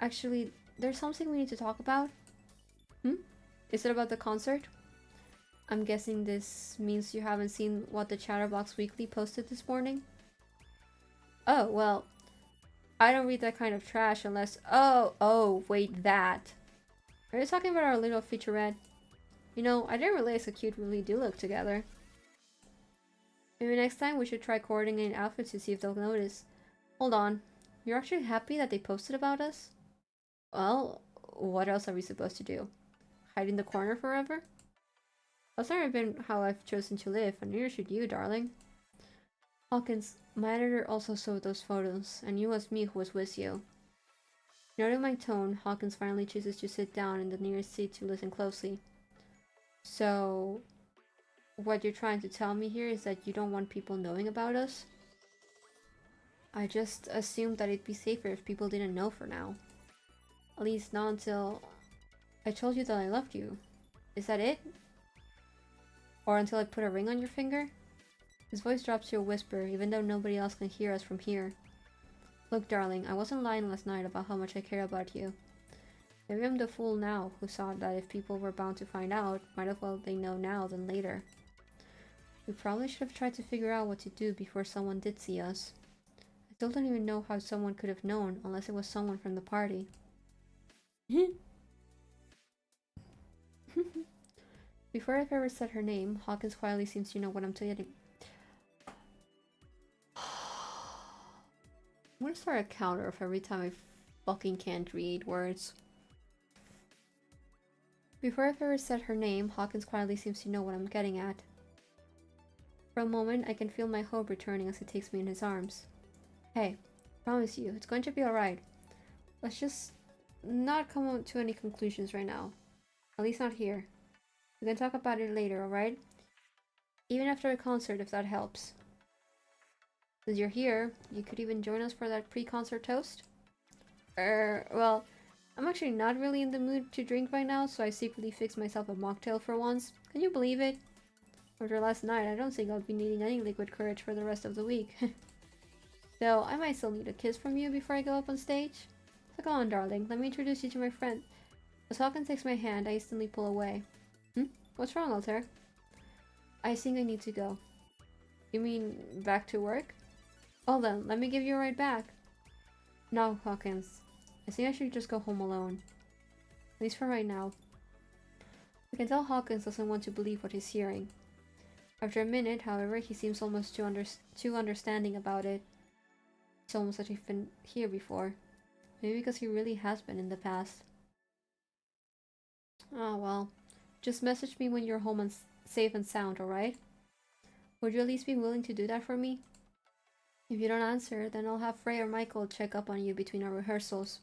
Actually, there's something we need to talk about. Is it about the concert? I'm guessing this means you haven't seen what the Chatterbox Weekly posted this morning? Oh, well, I don't read that kind of trash unless... Oh, wait, that. Are you talking about our little featurette? You know, I didn't realize how cute we really do look together. Maybe next time we should try coordinating outfits to see if they'll notice. Hold on. You're actually happy that they posted about us? Well, what else are we supposed to do? Hide in the corner forever? That's never been how I've chosen to live, and neither should you, darling. Hawkins, my editor also saw those photos, and it was me who was with you. Noting my tone, Hawkins finally chooses to sit down in the nearest seat to listen closely. So, what you're trying to tell me here is that you don't want people knowing about us? I just assumed that it'd be safer if people didn't know for now. At least not until I told you that I loved you. Is that it? Or until I put a ring on your finger? His voice drops to a whisper, even though nobody else can hear us from here. Look, darling, I wasn't lying last night about how much I care about you. Maybe I'm the fool now who thought that if people were bound to find out, might as well they know now than later. We probably should have tried to figure out what to do before someone did see us. I still don't even know how someone could have known unless it was someone from the party. Before I've ever said her name, Hawkins quietly seems to know what I'm saying. I'm gonna start a counter of every time I fucking can't read words. Before I've ever said her name, Hawkins quietly seems to know what I'm getting at. For a moment, I can feel my hope returning as he takes me in his arms. Hey, promise you, it's going to be alright. Let's just not come to any conclusions right now. At least not here. We can talk about it later, alright? Even after a concert, if that helps. Since you're here, you could even join us for that pre-concert toast? Well, I'm actually not really in the mood to drink right now, so I secretly fixed myself a mocktail for once. Can you believe it? After last night, I don't think I'll be needing any liquid courage for the rest of the week. Though, I might still need a kiss from you before I go up on stage. So come on, darling, let me introduce you to my friend. As Hawkins takes my hand, I instantly pull away. What's wrong, Altair? I think I need to go. You mean back to work? Well then, let me give you a ride back. No, Hawkins. I think I should just go home alone. At least for right now. I can tell Hawkins doesn't want to believe what he's hearing. After a minute, however, he seems almost too understanding about it. It's almost like he's been here before. Maybe because he really has been in the past. Oh well. Just message me when you're home safe and sound, alright? Would you at least be willing to do that for me? If you don't answer, then I'll have Frey or Michael check up on you between our rehearsals.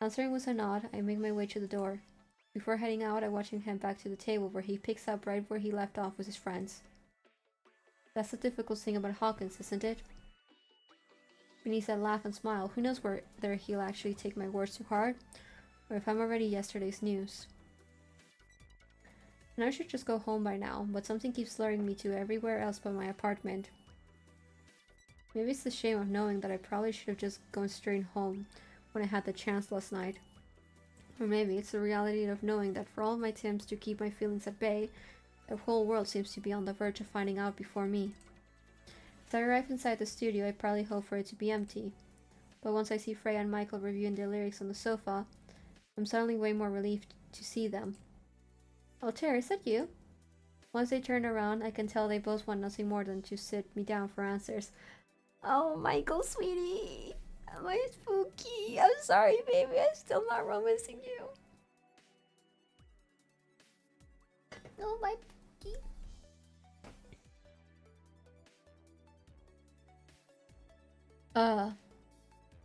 Answering with a nod, I make my way to the door. Before heading out, I watch him head back to the table where he picks up right where he left off with his friends. That's the difficult thing about Hawkins, isn't it? Beneath that laugh and smile, who knows whether he'll actually take my words to heart, or if I'm already yesterday's news. And I should just go home by now, but something keeps luring me to everywhere else but my apartment. Maybe it's the shame of knowing that I probably should have just gone straight home when I had the chance last night. Or maybe it's the reality of knowing that for all of my attempts to keep my feelings at bay, the whole world seems to be on the verge of finding out before me. As I arrive inside the studio, I probably hope for it to be empty. But once I see Frey and Michael reviewing their lyrics on the sofa, I'm suddenly way more relieved to see them. Oh, Terry, is that you? Once they turn around, I can tell they both want nothing more than to sit me down for answers. Oh, Michael, sweetie! My spooky! I'm sorry, baby, I'm still not romancing you. Oh, my spooky.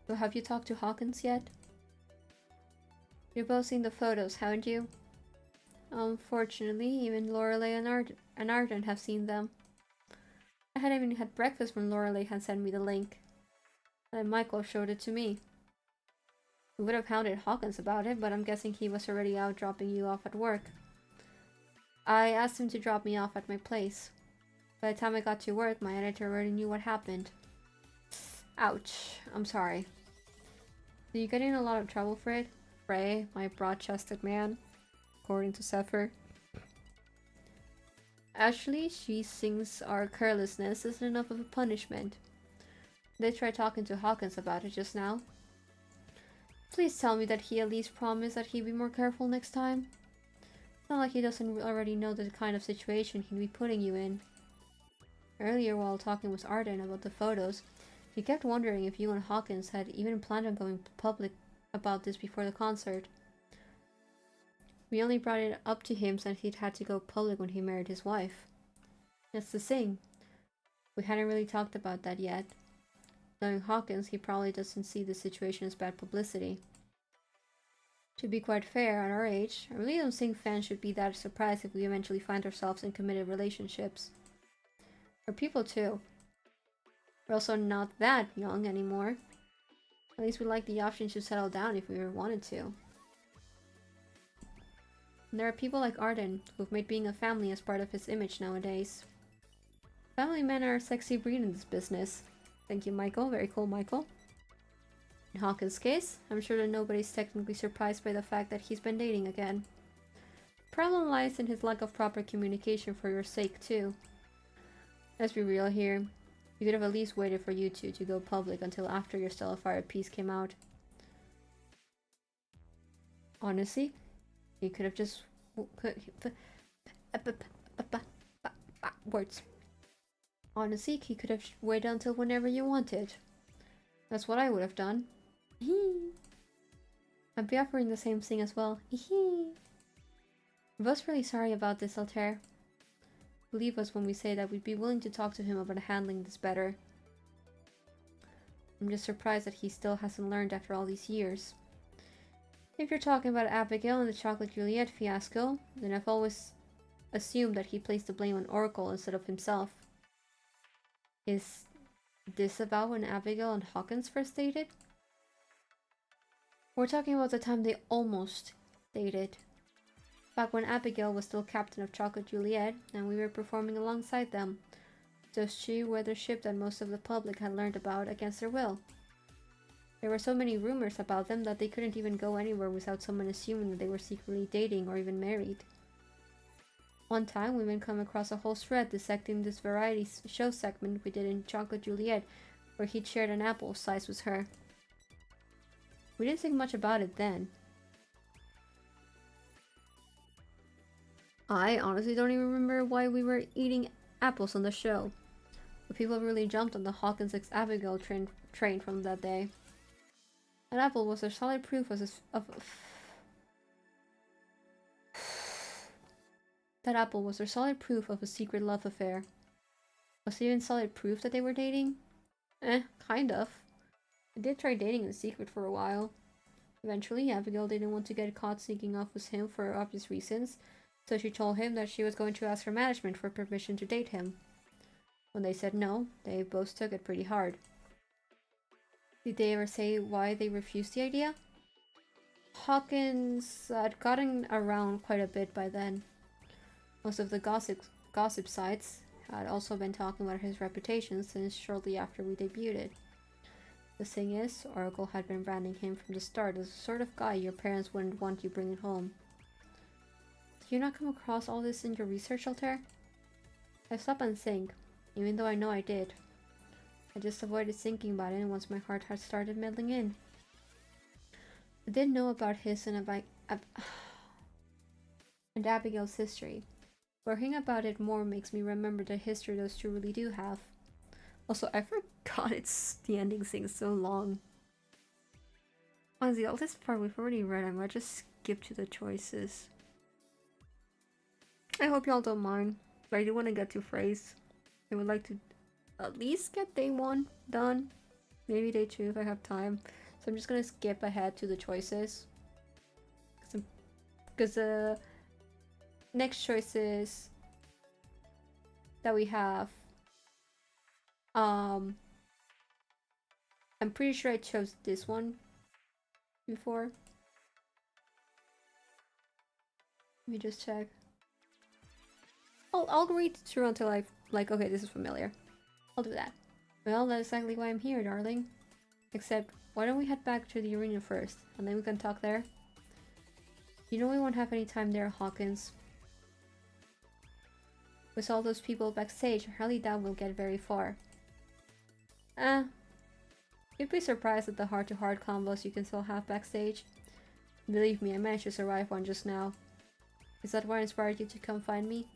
So have you talked to Hawkins yet? You've both seen the photos, haven't you? Unfortunately, even Lorelei and Arden have seen them. I hadn't even had breakfast when Lorelei had sent me the link. And Michael showed it to me. We would have hounded Hawkins about it, but I'm guessing he was already out dropping you off at work. I asked him to drop me off at my place. By the time I got to work, my editor already knew what happened. Ouch. I'm sorry. Did you get in a lot of trouble for it? Frey, my broad-chested man, according to Zephyr. Actually, she thinks our carelessness isn't enough of a punishment. They tried talking to Hawkins about it just now. Please tell me that he at least promised that he'd be more careful next time. It's not like he doesn't already know the kind of situation he'd be putting you in. Earlier, while talking with Arden about the photos, he kept wondering if you and Hawkins had even planned on going public about this before the concert. We only brought it up to him since he'd had to go public when he married his wife. That's the thing. We hadn't really talked about that yet. Knowing Hawkins, he probably doesn't see the situation as bad publicity. To be quite fair, at our age, I really don't think fans should be that surprised if we eventually find ourselves in committed relationships. Or people too. We're also not that young anymore. At least we like the option to settle down if we ever wanted to. And there are people like Arden, who've made being a family as part of his image nowadays. Family men are a sexy breed in this business. Thank you, Michael. Very cool, Michael. In Hawkins' case, I'm sure that nobody's technically surprised by the fact that he's been dating again. The problem lies in his lack of proper communication for your sake, too. Let's be real here. You could have at least waited for you two to go public until after your Stellifier piece came out. Honestly, he could have just... words. Honestly, he could have waited until whenever you wanted. That's what I would have done. I'd be offering the same thing as well. We're both really sorry about this, Altair. Believe us when we say that we'd be willing to talk to him about handling this better. I'm just surprised that he still hasn't learned after all these years. If you're talking about Abigail and the Chocolate Juliet fiasco, then I've always assumed that he placed the blame on Oracle instead of himself. Is this about when Abigail and Hawkins first dated? We're talking about the time they almost dated. Back when Abigail was still captain of Chocolate Juliet, and we were performing alongside them. Just she were the ship that most of the public had learned about against their will. There were so many rumors about them that they couldn't even go anywhere without someone assuming that they were secretly dating or even married. One time, we even come across a whole thread dissecting this variety show segment we did in Chocolate Juliet, where he'd shared an apple slice with her. We didn't think much about it then. I honestly don't even remember why we were eating apples on the show, but people really jumped on the Hawkins x Abigail train from that day. An apple was a solid proof of That apple was their solid proof of a secret love affair. Was it even solid proof that they were dating? Kind of. They did try dating in secret for a while. Eventually, Abigail didn't want to get caught sneaking off with him for obvious reasons, so she told him that she was going to ask her management for permission to date him. When they said no, they both took it pretty hard. Did they ever say why they refused the idea? Hawkins had gotten around quite a bit by then. Most of the gossip sites had also been talking about his reputation since shortly after we debuted. The thing is, Oracle had been branding him from the start as the sort of guy your parents wouldn't want you bringing home. Did you not come across all this in your research, Altair? I stop and think, even though I know I did. I just avoided thinking about it once my heart had started meddling in. I did know about his and Abigail's history. But hearing about it more makes me remember the history those two really do have. Also, I forgot the ending thing's so long. Honestly, all this part we've already read, I might just skip to the choices. I hope y'all don't mind, but I do want to get to Frey's. I would like to at least get day 1 done. Maybe day 2 if I have time. So I'm just gonna skip ahead to the choices. Because the next choices that we have, I'm pretty sure I chose this one before. Let me just check. I'll read through until I okay, this is familiar. I'll do that. Well, that's exactly why I'm here, darling. Except, why don't we head back to the arena first, and then we can talk there? You know we won't have any time there, Hawkins. With all those people backstage, I hardly doubt we'll get very far. You'd be surprised at the heart-to-heart combos you can still have backstage. Believe me, I managed to survive one just now. Is that what inspired you to come find me?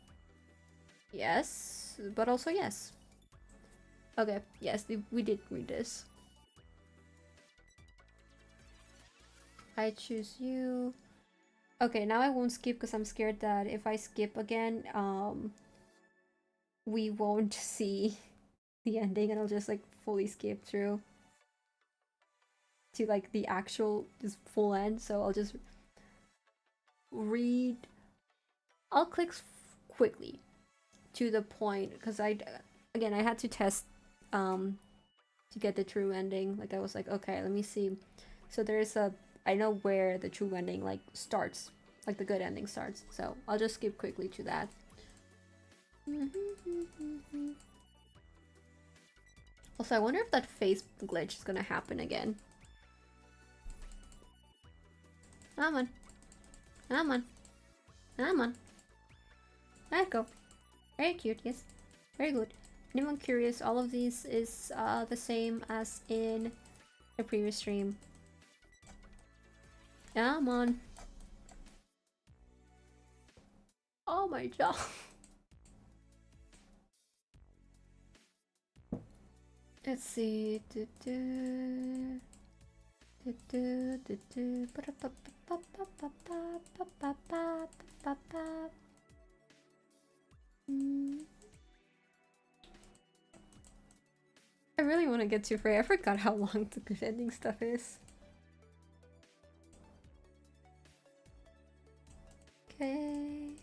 Yes, but also yes. Okay, yes, we did read this. I choose you. Okay, now I won't skip because I'm scared that if I skip again, we won't see the ending and I'll just like fully skip through to like the actual just full end. So I'll just read. I'll click quickly to the point because I had to test to get the true ending. Like I was like, okay, let me see. So there's I know where the true ending like starts, like the good ending starts. So I'll just skip quickly to that. Also, I wonder if that face glitch is gonna happen again. Come on. Come on. Come on. There you go. Very cute, yes. Very good. Anyone curious, all of these is the same as in the previous stream. Come on. Oh my god. Let's see. I really want to get to Frey. I forgot how long the good ending stuff is. Okay.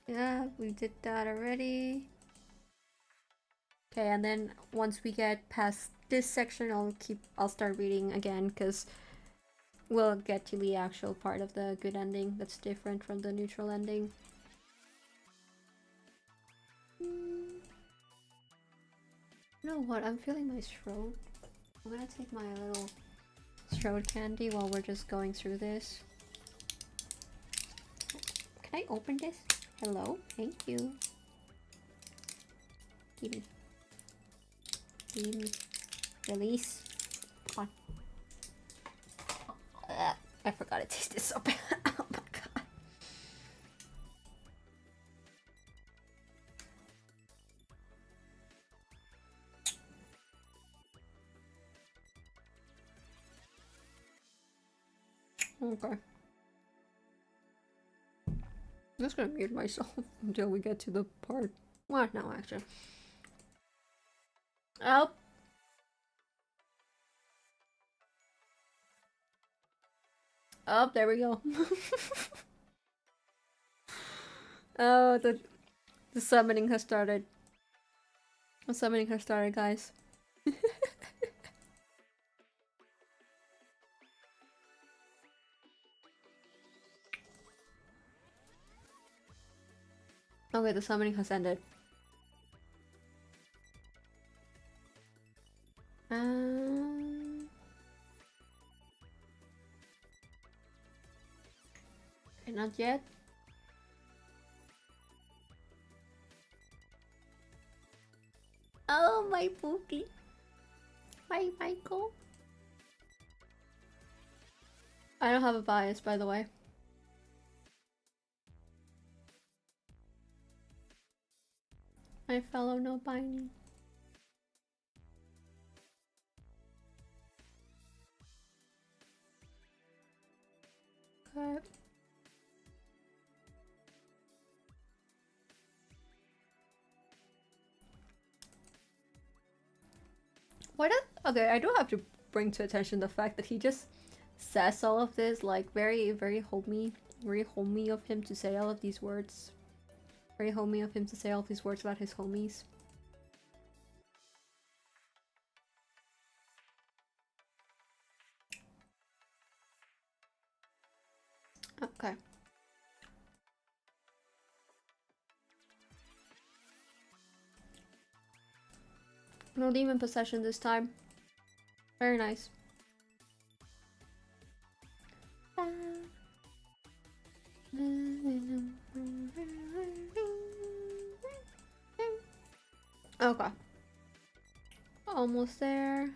Yeah, we did that already. Okay, and then once we get past this section, I'll start reading again because we'll get to the actual part of the good ending that's different from the neutral ending. You know what? I'm feeling my throat. I'm gonna take my little throat candy while we're just going through this. Can I open this? Hello? Thank you. Give me. Give me. Release. Come on. I forgot it tasted so bad. Oh my god. Okay. I'm just gonna mute myself until we get to the part. Well, no, actually. Oh. Oh, there we go. Oh, the summoning has started. The summoning has started, guys. Okay, the summoning has ended. Okay, not yet. Oh, my pookie. Hi, Michael. I don't have a bias, by the way. My fellow no binding. Okay. Okay, I do have to bring to attention the fact that he just says all of this, like, very, very homey of him to say all of these words. Very homey of him to say all of these words about his homies. Okay. No demon possession this time. Very nice. Okay. Almost there.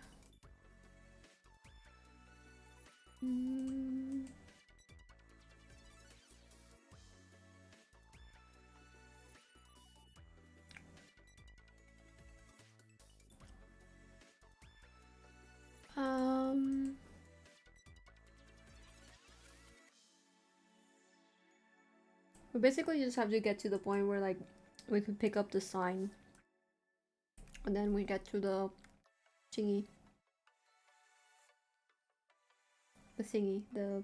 We basically just have to get to the point where, like, we can pick up the sign. And then we get to the thingy. The thingy. The...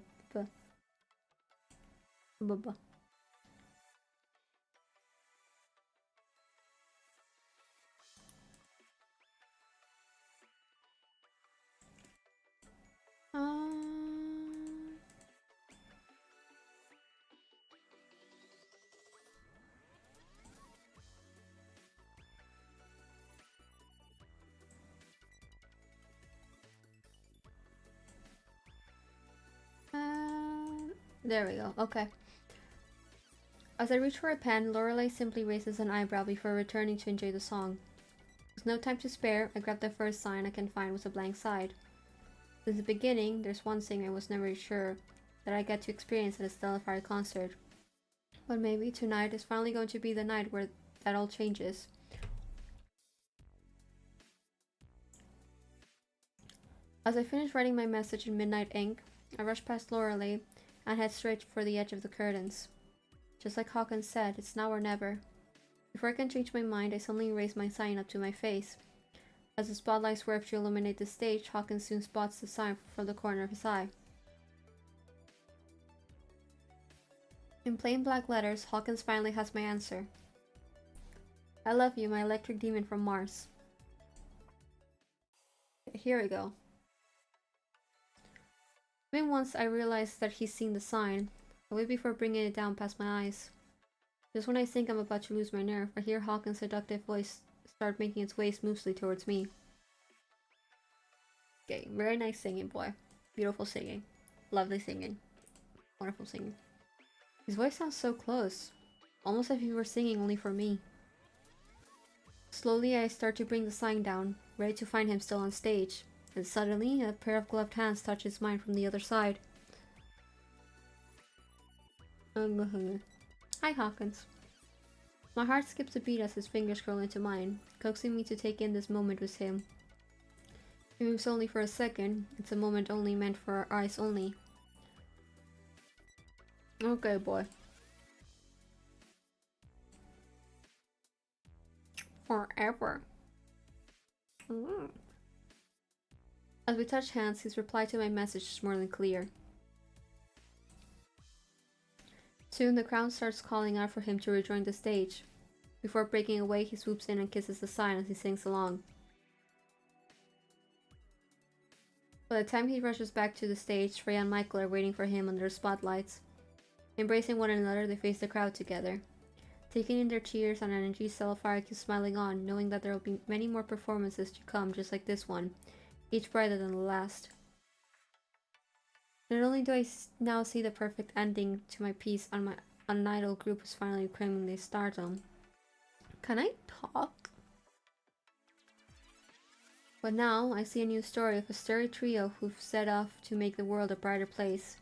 There we go. Okay. As I reach for a pen, Lorelei simply raises an eyebrow before returning to enjoy the song. With no time to spare, I grab the first sign I can find with a blank side. Since the beginning, there's one thing I was never sure that I get to experience at a Stellifier concert. But maybe tonight is finally going to be the night where that all changes. As I finish writing my message in midnight ink, I rush past Lorelei and head straight for the edge of the curtains. Just like Hawkin said, it's now or never. Before I can change my mind, I suddenly raise my sign up to my face. As the spotlight swerves to illuminate the stage, Hawkin soon spots the sign from the corner of his eye. In plain black letters, Hawkins finally has my answer. I love you, my electric demon from Mars. Here we go. Even once I realize that he's seen the sign, I wait before bringing it down past my eyes. Just when I think I'm about to lose my nerve, I hear Hawkins' seductive voice start making its way smoothly towards me. Okay, very nice singing, boy. Beautiful singing. Lovely singing. Wonderful singing. His voice sounds so close. Almost as if he were singing only for me. Slowly, I start to bring the sign down, ready to find him still on stage. And suddenly, a pair of gloved hands touches mine from the other side. Hi, Hawkins. My heart skips a beat as his fingers curl into mine, coaxing me to take in this moment with him. Even if it's only for a second, it's a moment only meant for our eyes only. Okay, boy. forever. Mm. As we touch hands, his reply to my message is more than clear. Soon the crowd starts calling out for him to rejoin the stage. Before breaking away, he swoops in and kisses the sign as he sings along. By the time he rushes back to the stage, Frey and Michael are waiting for him under the spotlights. Embracing one another, they face the crowd together. Taking in their cheers and energy, Stellifier keeps smiling on, knowing that there will be many more performances to come just like this one, each brighter than the last. Not only do I now see the perfect ending to my piece on my idol group is finally claiming their stardom. Can I talk? But now I see a new story of a sturdy trio who've set off to make the world a brighter place.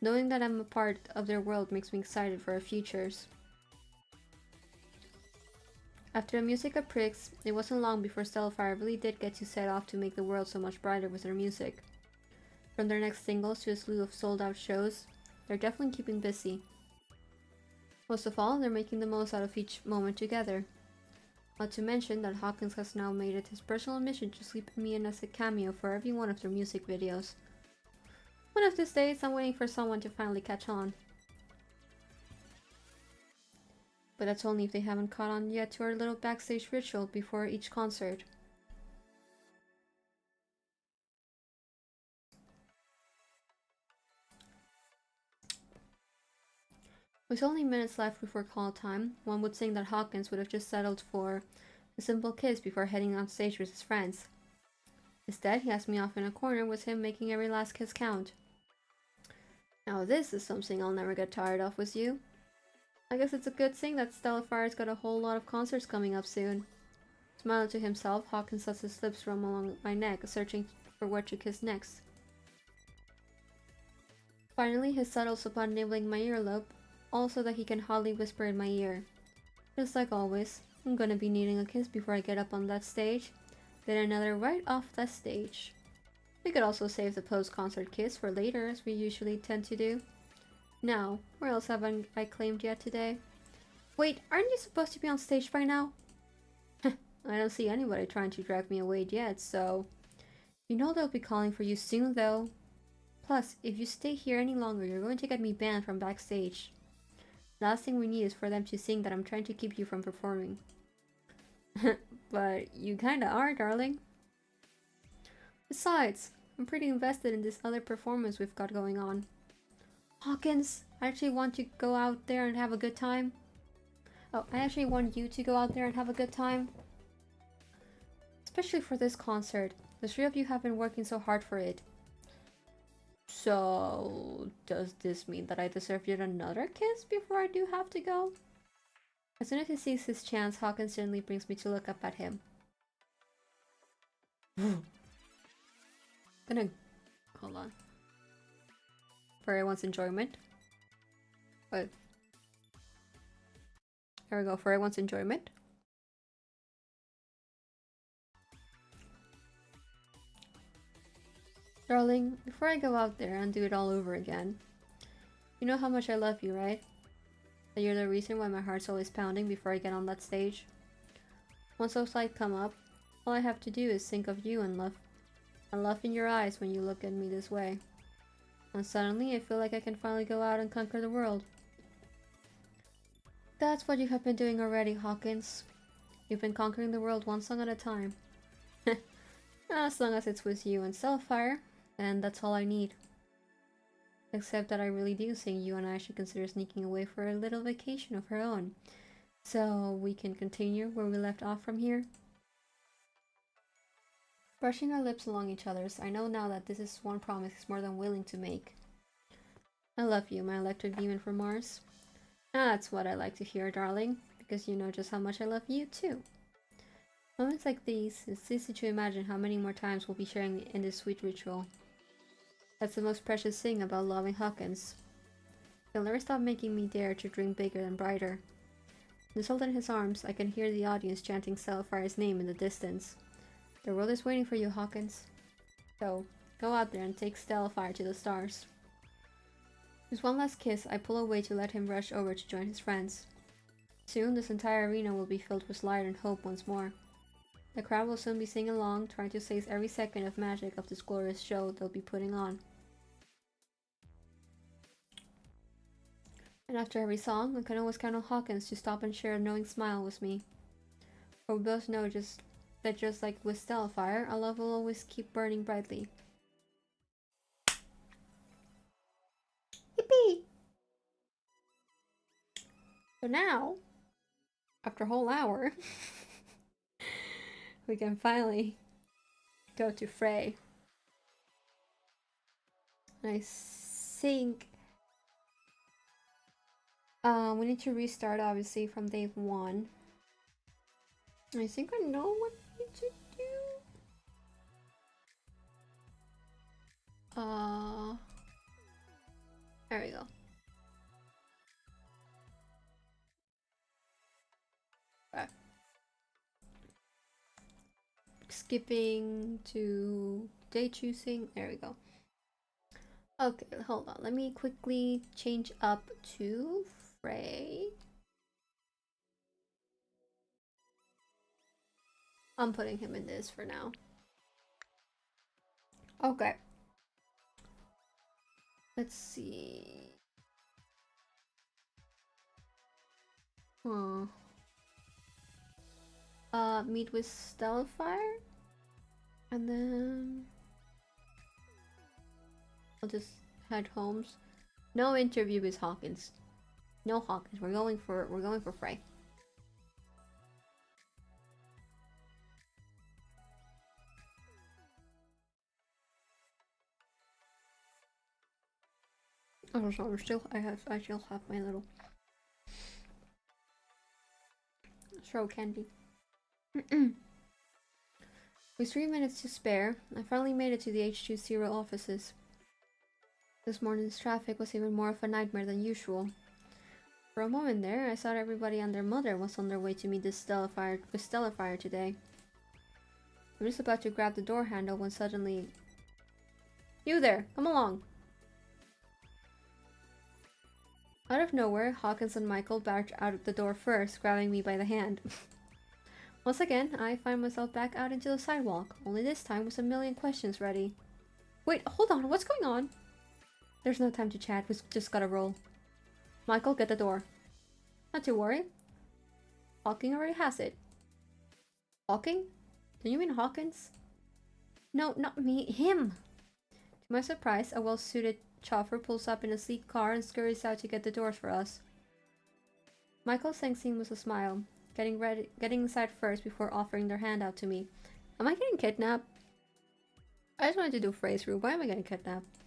Knowing that I'm a part of their world makes me excited for our futures. After the music of pricks, it wasn't long before Stellifier really did get to set off to make the world so much brighter with their music. From their next singles to a slew of sold-out shows, they're definitely keeping busy. Most of all, they're making the most out of each moment together. Not to mention that Hawkins has now made it his personal mission to sleep me in as a cameo for every one of their music videos. One of these days, I'm waiting for someone to finally catch on. But that's only if they haven't caught on yet to our little backstage ritual before each concert. With only minutes left before call time, one would think that Hawkins would have just settled for a simple kiss before heading on stage with his friends. Instead, he has me off in a corner with him making every last kiss count. Now this is something I'll never get tired of with you. I guess it's a good thing that Stellifier's got a whole lot of concerts coming up soon. Smiling to himself, Hawkins lets his lips roam along my neck, searching for what to kiss next. Finally, he settles upon nibbling my earlobe, also that he can hardly whisper in my ear. Just like always, I'm gonna be needing a kiss before I get up on that stage, then another right off that stage. We could also save the post-concert kiss for later, as we usually tend to do. Now, where else haven't I claimed yet today? Wait, aren't you supposed to be on stage by now? I don't see anybody trying to drag me away yet, so... You know they'll be calling for you soon, though. Plus, if you stay here any longer, you're going to get me banned from backstage. Last thing we need is for them to think that I'm trying to keep you from performing. But you kinda are, darling. Besides, I'm pretty invested in this other performance we've got going on. Hawkins, I actually want to go out there and have a good time. Oh, I actually want you to go out there and have a good time. Especially for this concert. The three of you have been working so hard for it. So, does this mean that I deserve yet another kiss before I do have to go? As soon as he sees his chance, Hawkins gently brings me to look up at him. Gonna... Hold on. For everyone's enjoyment. But... Here we go, for everyone's enjoyment. Darling, before I go out there and do it all over again, you know how much I love you, right? That you're the reason why my heart's always pounding before I get on that stage. Once those lights come up, all I have to do is think of you and love in your eyes when you look at me this way. And suddenly I feel like I can finally go out and conquer the world. That's what you have been doing already, Hawkins. You've been conquering the world one song at a time. As long as it's with you and Stellifier, and that's all I need. Except that I really do think you and I should consider sneaking away for a little vacation of our own. So we can continue where we left off from here. Brushing our lips along each other's, I know now that this is one promise he's more than willing to make. I love you, my electric demon from Mars. That's what I like to hear, darling, because you know just how much I love you too. Moments like these, it's easy to imagine how many more times we'll be sharing in this sweet ritual. That's the most precious thing about loving Hawkins. He'll never stop making me dare to dream bigger and brighter. Nestled in his arms, I can hear the audience chanting Stellifier's name in the distance. The world is waiting for you, Hawkins. So, go out there and take Stellifier to the stars. With one last kiss, I pull away to let him rush over to join his friends. Soon, this entire arena will be filled with light and hope once more. The crowd will soon be singing along, trying to seize every second of magic of this glorious show they'll be putting on. And after every song, I can always count on Hawkins to stop and share a knowing smile with me. For we both know that just like with Stellifier, our love will always keep burning brightly. Yippee! So now, after a whole hour, we can finally go to Frey. And I think we need to restart obviously from day 1. I think I know what we need to do. There we go. Okay. Skipping to day choosing. There we go. Okay, hold on. Let me quickly change up to Frey. I'm putting him in this for now. Okay. Let's see. Meet with Stellifier, and then I'll just head home. No interview with Hawkins. No Hawkins. We're going for Frey. Oh, so I still have my little throw candy. With 3 minutes to spare, I finally made it to the H20 offices. This morning's traffic was even more of a nightmare than usual. For a moment there, I thought everybody and their mother was on their way to meet this Stellifier today. I was about to grab the door handle when suddenly... You there! Come along! Out of nowhere, Hawkins and Michael barged out of the door first, grabbing me by the hand. Once again, I find myself back out into the sidewalk, only this time with a million questions ready. Wait, hold on, what's going on? There's no time to chat, we just gotta roll. Michael, get the door. Not to worry. Hawking already has it. Hawking? Do you mean Hawkins? No, not me, him! To my surprise, a well-suited chauffeur pulls up in a sleek car and scurries out to get the doors for us. Michael thanks him with a smile, getting inside first before offering their hand out to me. Am I getting kidnapped? I just wanted to do Frey's room. Why am I getting kidnapped?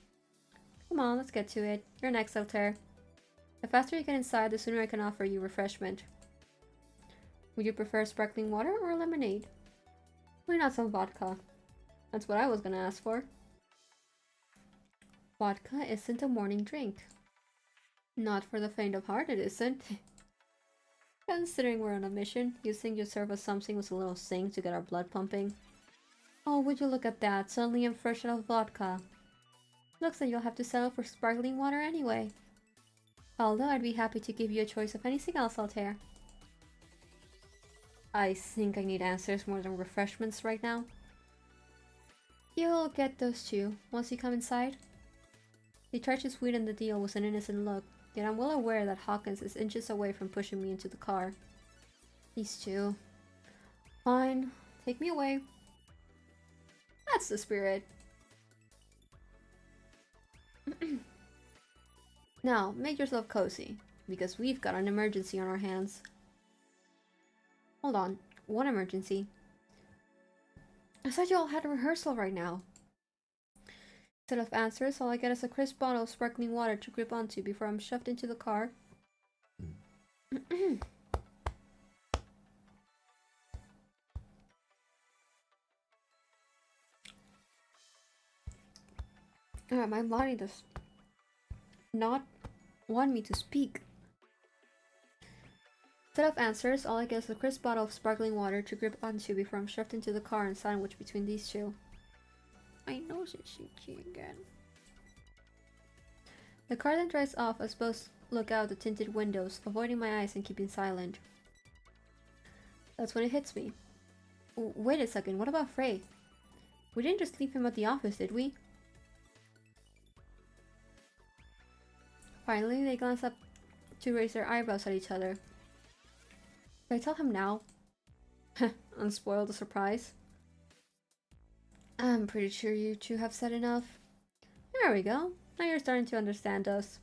Come on, let's get to it. You're next, Altair. The faster you get inside, the sooner I can offer you refreshment. Would you prefer sparkling water or lemonade? Why not some vodka? That's what I was gonna ask for. Vodka isn't a morning drink. Not for the faint of heart, it isn't. Considering we're on a mission, you think you'd serve us something with a little zing to get our blood pumping? Oh, would you look at that, suddenly I'm fresh out of vodka. Looks like you'll have to settle for sparkling water anyway. Although I'd be happy to give you a choice of anything else, Altair. I think I need answers more than refreshments right now. You'll get those too, once you come inside. He tried to sweeten the deal with an innocent look, yet I'm well aware that Hawkins is inches away from pushing me into the car. These two. Fine, take me away. That's the spirit. Now, make yourself cozy, because we've got an emergency on our hands. Hold on, what emergency? I thought you all had a rehearsal right now. Instead of answers, all I get is a crisp bottle of sparkling water to grip onto before I'm shoved into the car. My body does not want me to speak. Instead of answers, all I get is a crisp bottle of sparkling water to grip onto before I'm shoved into the car and sandwiched between these two. My nose is itchy again. The car then drives off as both look out the tinted windows, avoiding my eyes and keeping silent. That's when it hits me. Wait a second, what about Frey? We didn't just leave him at the office, did we? Finally, they glance up to raise their eyebrows at each other. Should I tell him now? Unspoiled the surprise. I'm pretty sure you two have said enough. There we go. Now you're starting to understand us.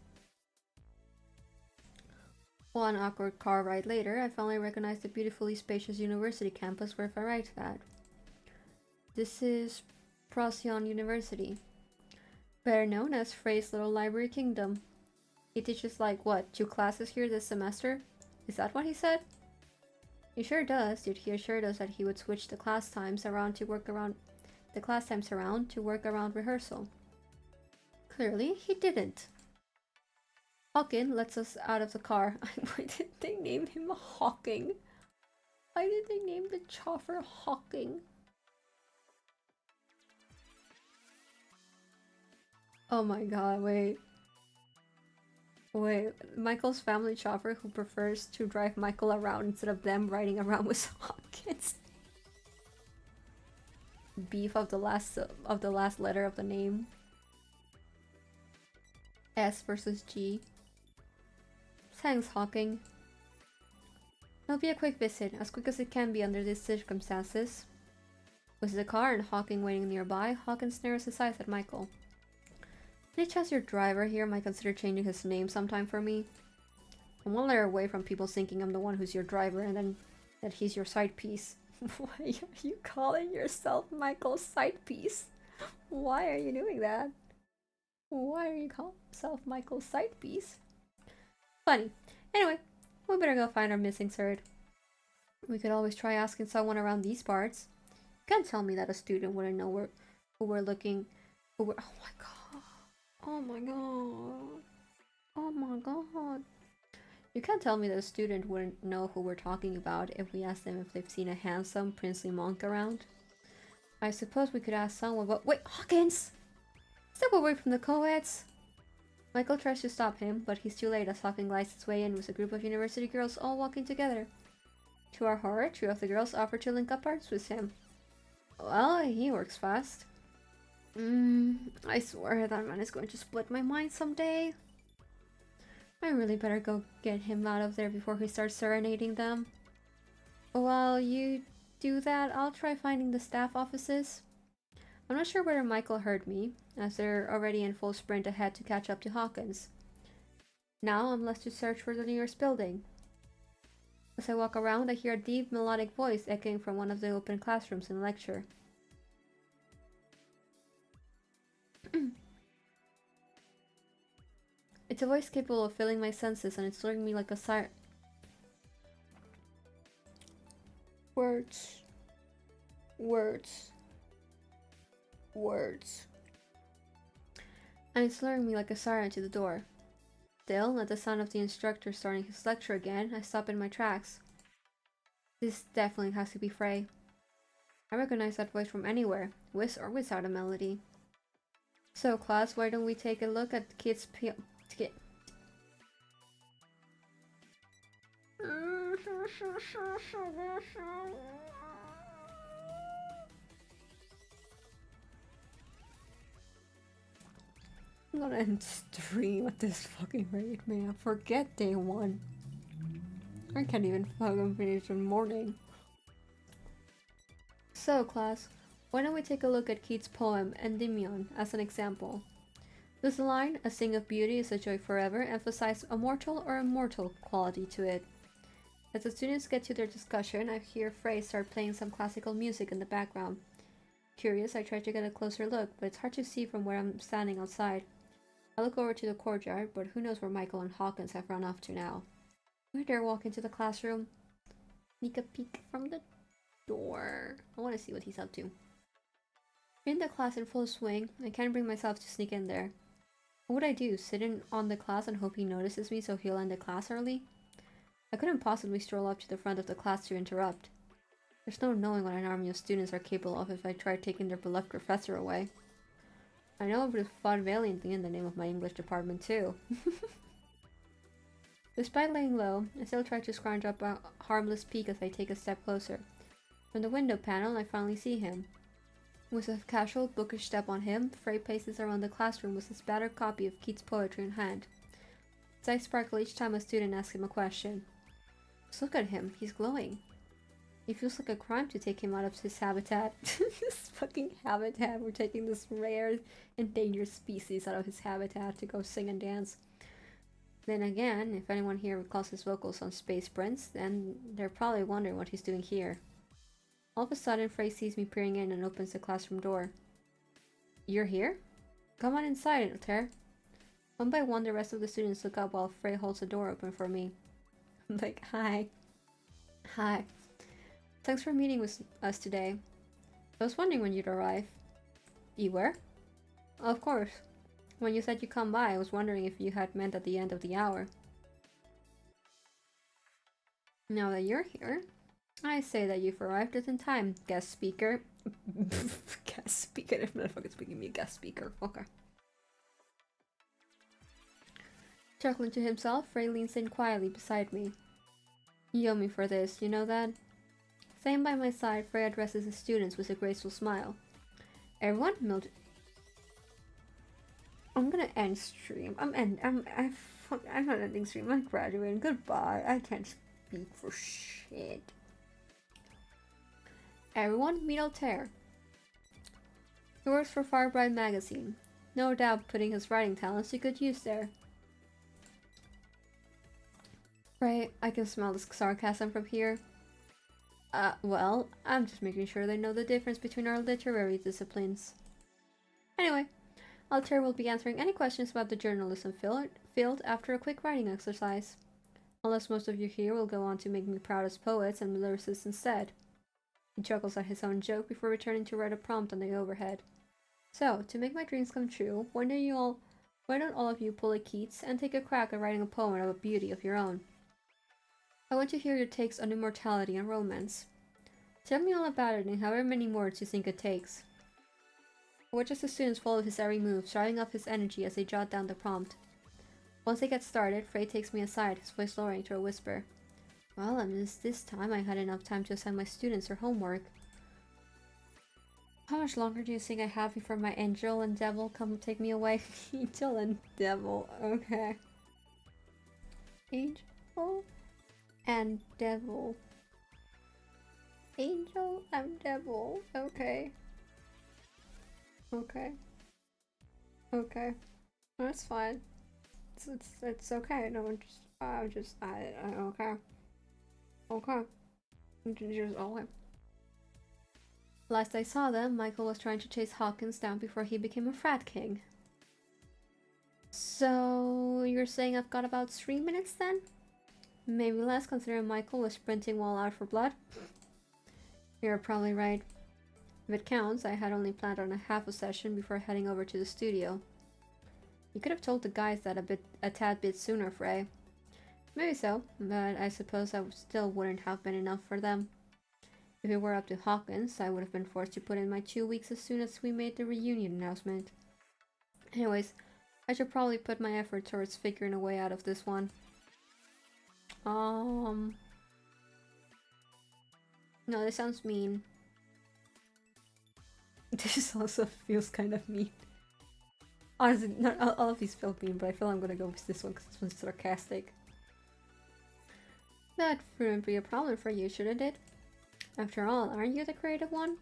One awkward car ride later, I finally recognized the beautifully spacious university campus where I arrived at. This is Procyon University, better known as Frey's Little Library Kingdom. He teaches like, what, 2 classes here this semester? Is that what he said? He sure does, dude. He assured us that he would switch the class times around to work around rehearsal. Clearly, he didn't. Hawkin lets us out of the car. Why did they name him Hawking? Why did they name the chauffeur Hawking? Oh my god, wait. Wait, Michael's family chauffeur who prefers to drive Michael around instead of them riding around with Hawkins. Beef of the last letter of the name. S versus G. Thanks, Hawking. It'll be a quick visit, as quick as it can be under these circumstances. With the car and Hawking waiting nearby, Hawkins narrows his eyes at Michael. Any chance your driver here might consider changing his name sometime for me? I'm one letter away from people thinking I'm the one who's your driver and then that he's your side piece. Why are you calling yourself Michael's side piece? Why are you doing that? Why are you calling yourself Michael's side piece? Funny. Anyway, we better go find our missing third. We could always try asking someone around these parts. You can't tell me that a student wouldn't know who we're looking. Oh my god. Oh my god. Oh my god. You can't tell me that a student wouldn't know who we're talking about if we asked them if they've seen a handsome, princely monk around. I suppose we could ask someone, but wait, Hawkins! Step away from the co-eds! Michael tries to stop him, but he's too late as Hawkins glides his way in with a group of university girls all walking together. To our horror, 2 of the girls offer to link up arms with him. Well, he works fast. I swear that man is going to split my mind someday. I really better go get him out of there before he starts serenading them. While you do that, I'll try finding the staff offices. I'm not sure whether Michael heard me, as they're already in full sprint ahead to catch up to Hawkins. Now I'm left to search for the nearest building. As I walk around, I hear a deep melodic voice echoing from one of the open classrooms in the lecture. It's a voice capable of filling my senses, and it's luring me like a siren. Words. And it's luring me like a siren to the door. Still, at the sound of the instructor starting his lecture again, I stop in my tracks. This definitely has to be Frey. I recognize that voice from anywhere, with or without a melody. So, class, why don't we take a look at the kids' I'm gonna end stream at this fucking rate, man. Forget day 1. I can't even fucking finish in the morning. So, class, why don't we take a look at Keats' poem Endymion as an example? This line, "A thing of beauty is a joy forever," emphasizes a mortal or immortal quality to it. As the students get to their discussion, I hear Frey start playing some classical music in the background. Curious, I try to get a closer look, but it's hard to see from where I'm standing outside. I look over to the courtyard, but who knows where Michael and Hawkins have run off to now. I dare walk into the classroom. Sneak a peek from the door. I want to see what he's up to. In the class in full swing, I can't bring myself to sneak in there. What would I do? Sit in on the class and hope he notices me so he'll end the class early? I couldn't possibly stroll up to the front of the class to interrupt. There's no knowing what an army of students are capable of if I try taking their beloved professor away. I know I would have fought valiantly in the name of my English department too. Despite laying low, I still try to scrounge up a harmless peek as I take a step closer. From the window panel, I finally see him. With a casual, bookish step on him, Frey paces around the classroom with his battered copy of Keats' poetry in hand. His eyes sparkle each time a student asks him a question. Just look at him, he's glowing. It feels like a crime to take him out of his habitat. His fucking habitat. We're taking this rare, endangered species out of his habitat to go sing and dance. Then again, if anyone here recalls his vocals on Space Prince, then they're probably wondering what he's doing here. All of a sudden, Frey sees me peering in and opens the classroom door. You're here? Come on inside, Ilter. One by one, the rest of the students look up while Frey holds the door open for me. I'm like, hi. Hi. Thanks for meeting with us today. I was wondering when you'd arrive. You were? Of course. When you said you'd come by, I was wondering if you had meant at the end of the hour. Now that you're here, I say that you've arrived just in time, guest speaker. Guest speaker, if motherfucker's speaking me, guest speaker. Okay. Chuckling to himself, Frey leans in quietly beside me. You owe me for this, you know that? Staying by my side, Frey addresses his students with a graceful smile. Everyone, I'm gonna end stream. I'm not ending stream. I'm graduating. Goodbye. I can't speak for shit. Everyone, meet Altair. He works for Farbright magazine. No doubt putting his writing talents to good use there. Right, I can smell the sarcasm from here. Well, I'm just making sure they know the difference between our literary disciplines. Anyway, Altair will be answering any questions about the journalism field after a quick writing exercise. Unless most of you here will go on to make me proud as poets and lyricists instead. He chuckles at his own joke before returning to write a prompt on the overhead. So, to make my dreams come true, why don't all of you pull a Keats and take a crack at writing a poem of a beauty of your own? I want to hear your takes on immortality and romance. Tell me all about it in however many words you think it takes. I watch as the students follow his every move, driving up his energy as they jot down the prompt. Once they get started, Frey takes me aside, his voice lowering to a whisper. Well, at least this time I had enough time to assign my students their homework. How much longer do you think I have before my angel and devil come take me away? Angel and devil, okay. Angel and devil. Angel and devil, okay. Okay. Okay. That's fine. It's okay. No, okay. Okay. Just okay. Last I saw them, Michael was trying to chase Hawkins down before he became a frat king. So, you're saying I've got about 3 minutes then? Maybe less, considering Michael was sprinting while out for blood? You're probably right. If it counts, I had only planned on a half a session before heading over to the studio. You could have told the guys that a tad bit sooner, Frey. Maybe so, but I suppose that still wouldn't have been enough for them. If it were up to Hawkins, I would have been forced to put in my 2 weeks as soon as we made the reunion announcement. Anyways, I should probably put my effort towards figuring a way out of this one. No, this sounds mean. This also feels kind of mean. Honestly, not all of these feel mean, but I feel I'm gonna go with this one because this one's sarcastic. That wouldn't be a problem for you, shouldn't it? After all, aren't you the creative one?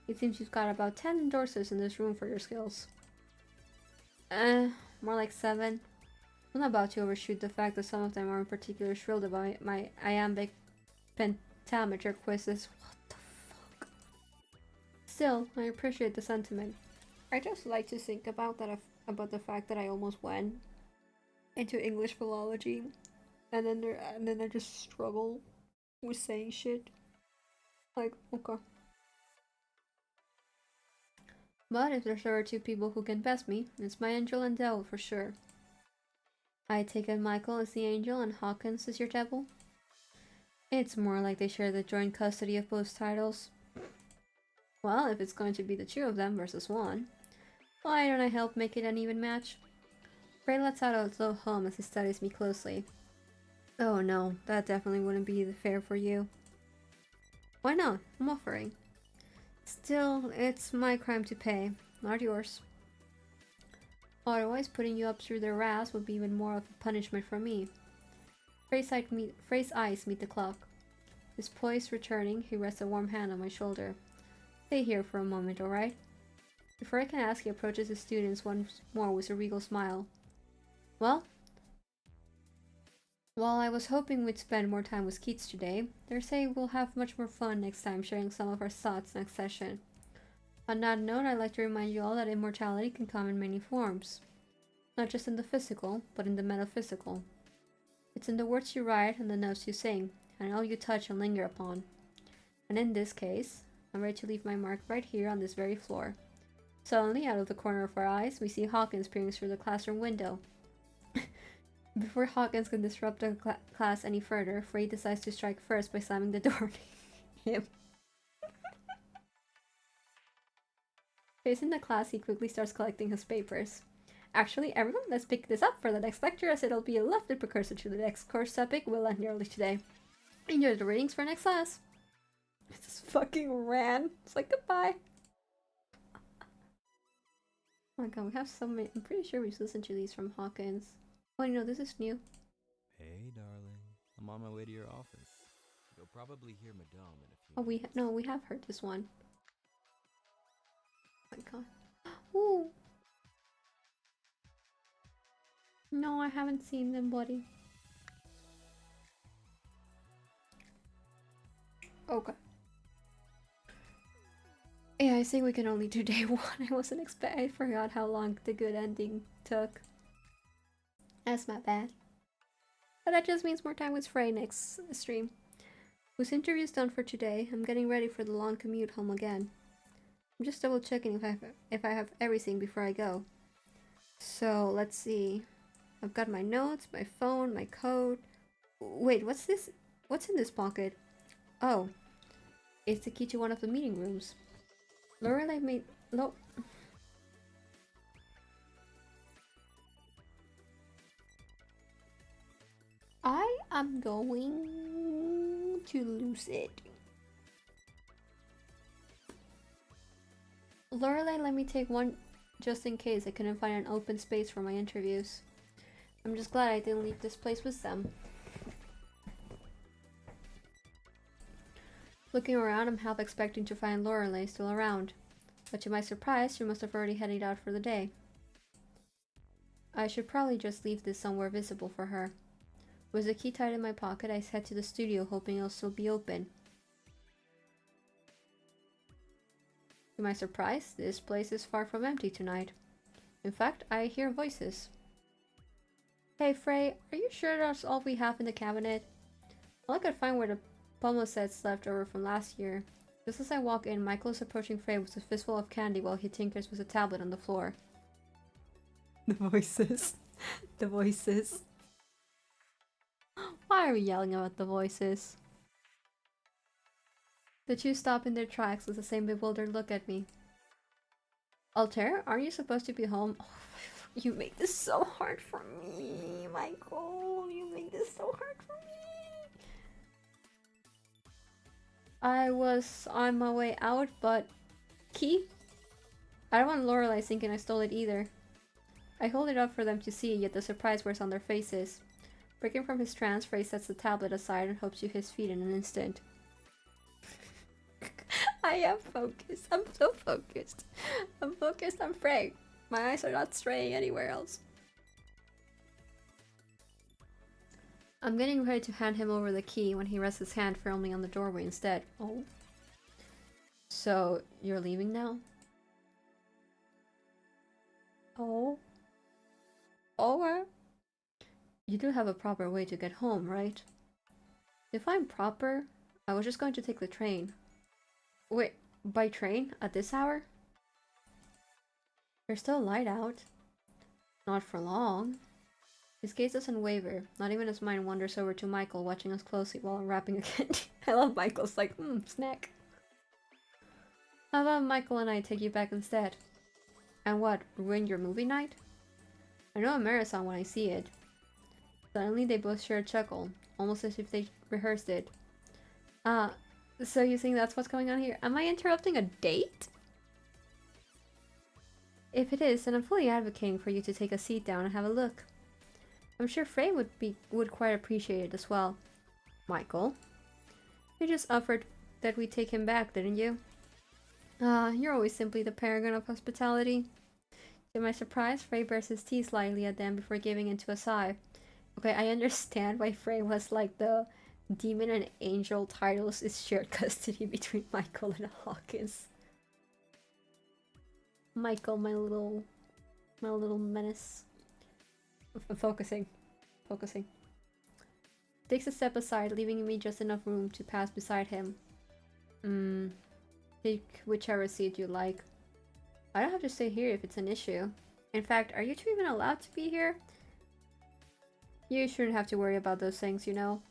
It seems you've got about 10 endorsers in this room for your skills. More like 7. I'm not about to overshoot the fact that some of them aren't particularly thrilled about my iambic pentameter quizzes. What the fuck? Still, I appreciate the sentiment. I just like to think about about the fact that I almost went into English philology, and then I just struggle with saying shit. Like, okay. But if there's ever 2 people who can best me, it's my angel and devil for sure. I take it Michael is the angel and Hawkins is your devil? It's more like they share the joint custody of both titles. Well, if it's going to be the 2 of them versus 1, why don't I help make it an even match? Frey lets out a low hum as he studies me closely. Oh no, that definitely wouldn't be fair for you. Why not? I'm offering. Still, it's my crime to pay, not yours. Otherwise, putting you up through the razz would be even more of a punishment for me. Frey's eyes meet the clock. His poise returning, he rests a warm hand on my shoulder. Stay here for a moment, alright? Before I can ask, he approaches his students once more with a regal smile. Well? While I was hoping we'd spend more time with Keats today, they say we'll have much more fun next time sharing some of our thoughts next session. On that note, I'd like to remind you all that immortality can come in many forms. Not just in the physical, but in the metaphysical. It's in the words you write and the notes you sing, and all you touch and linger upon. And in this case, I'm ready to leave my mark right here on this very floor. Suddenly, out of the corner of our eyes, we see Hawkins peering through the classroom window. Before Hawkins can disrupt the class any further, Frey decides to strike first by slamming the door on him. Facing the class, he quickly starts collecting his papers. Actually, everyone, let's pick this up for the next lecture, as it'll be a lovely precursor to the next course topic we'll end early today. Enjoy the readings for next class. It just fucking ran. It's like goodbye. Oh my god, we have so many. I'm pretty sure we've listened to these from Hawkins. Oh, you know, this is new. Hey, darling. I'm on my way to your office. You'll probably hear Madame in a few Oh, minutes. we have heard this one. Oh my god. Ooh. No, I haven't seen them, buddy. Okay. Yeah, I think we can only do day one. I forgot how long the good ending took. That's my bad. But that just means more time with Frey next stream. With interviews done for today, I'm getting ready for the long commute home again. I'm just double checking if I have everything before I go. So let's see. I've got my notes, my phone, my code. Wait, what's this? What's in this pocket? Oh, it's the key to one of the meeting rooms. Lorelei made no. I am going to lose it. Lorelei let me take one just in case I couldn't find an open space for my interviews. I'm just glad I didn't leave this place with them. Looking around, I'm half expecting to find Lorelei still around, but to my surprise, she must have already headed out for the day. I should probably just leave this somewhere visible for her. With the key tied in my pocket, I head to the studio hoping it'll still be open. To my surprise, this place is far from empty tonight. In fact, I hear voices. Hey Frey, are you sure that's all we have in the cabinet? All I could find were the pommel sets left over from last year. Just as I walk in, Michael is approaching Frey with a fistful of candy while he tinkers with a tablet on the floor. The voices. The voices. Why are we yelling about the voices? The two stop in their tracks with the same bewildered look at me. Altair, aren't you supposed to be home? Oh, you make this so hard for me, Michael. You make this so hard for me. I was on my way out, but... Key? I don't want Lorelei thinking I stole it either. I hold it up for them to see, yet the surprise wears on their faces. Breaking from his trance, Frey sets the tablet aside and hopes to his feet in an instant. I am focused. I'm so focused. I'm focused on Frey. My eyes are not straying anywhere else. I'm getting ready to hand him over the key when he rests his hand firmly on the doorway instead. Oh. So, you're leaving now? Oh. Oh. You do have a proper way to get home, right? If I'm proper, I was just going to take the train. Wait, by train? At this hour? There's still light out. Not for long. His gaze doesn't waver, not even as mine wanders over to Michael, watching us closely while I'm wrapping a candy. I love Michael's like, snack. How about Michael and I take you back instead? And what, ruin your movie night? I know a marathon when I see it. Suddenly they both share a chuckle, almost as if they rehearsed it. So you think that's what's going on here? Am I interrupting a date? If it is, then I'm fully advocating for you to take a seat down and have a look. I'm sure Frey would quite appreciate it as well. Michael, you just offered that we take him back, didn't you? You're always simply the paragon of hospitality. To my surprise, Frey burst his teeth slightly at them before giving into a sigh. Okay, I understand why Frey was like the demon and angel titles is shared custody between Michael and Hawkins. Michael, my little menace. Focusing. Takes a step aside, leaving me just enough room to pass beside him. Take whichever seat you like. I don't have to stay here if it's an issue. In fact, are you two even allowed to be here? You shouldn't have to worry about those things, you know.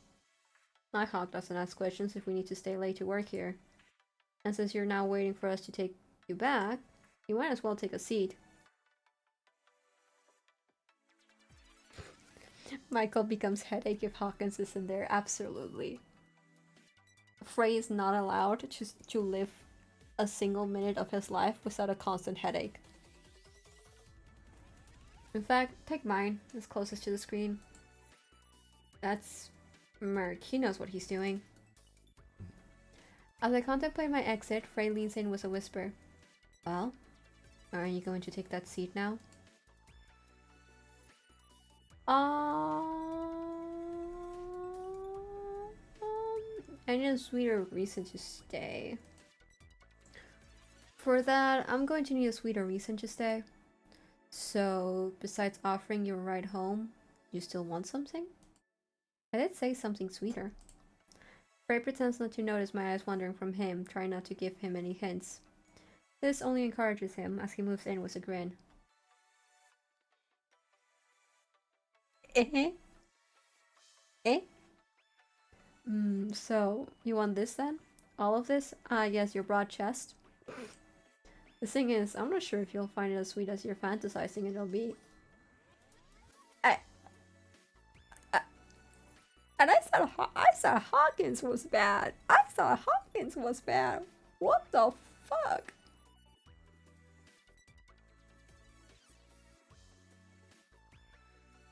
Nighthawk doesn't ask questions if we need to stay late to work here. And since you're now waiting for us to take you back, you might as well take a seat. Michael becomes headache if Hawkins isn't there. Absolutely. Frey is not allowed to live a single minute of his life without a constant headache. In fact, take mine. It's closest to the screen. That's Merc. He knows what he's doing. As I contemplate my exit, Frey leans in with a whisper. Well, are you going to take that seat now? I need a sweeter reason to stay. For that, I'm going to need a sweeter reason to stay. So, besides offering you a ride home, you still want something? I did say something sweeter. Frey pretends not to notice my eyes wandering from him, trying not to give him any hints. This only encourages him as he moves in with a grin. Eh? So, you want this then? All of this? Yes, your broad chest. The thing is, I'm not sure if you'll find it as sweet as you're fantasizing it'll be. And I said Hawkins was bad. What the fuck?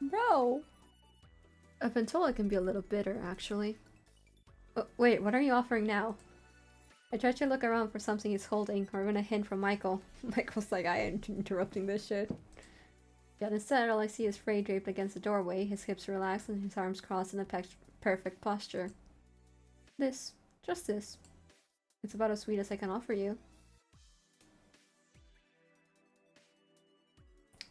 Bro. I've been told I can be a little bitter, actually. Oh, wait, what are you offering now? I try to look around for something he's holding, or even a hint from Michael. Michael's like, I ain't interrupting this shit. Yet instead, all I see is Frey draped against the doorway, his hips relaxed and his arms crossed in a perfect posture. This. Just this. It's about as sweet as I can offer you.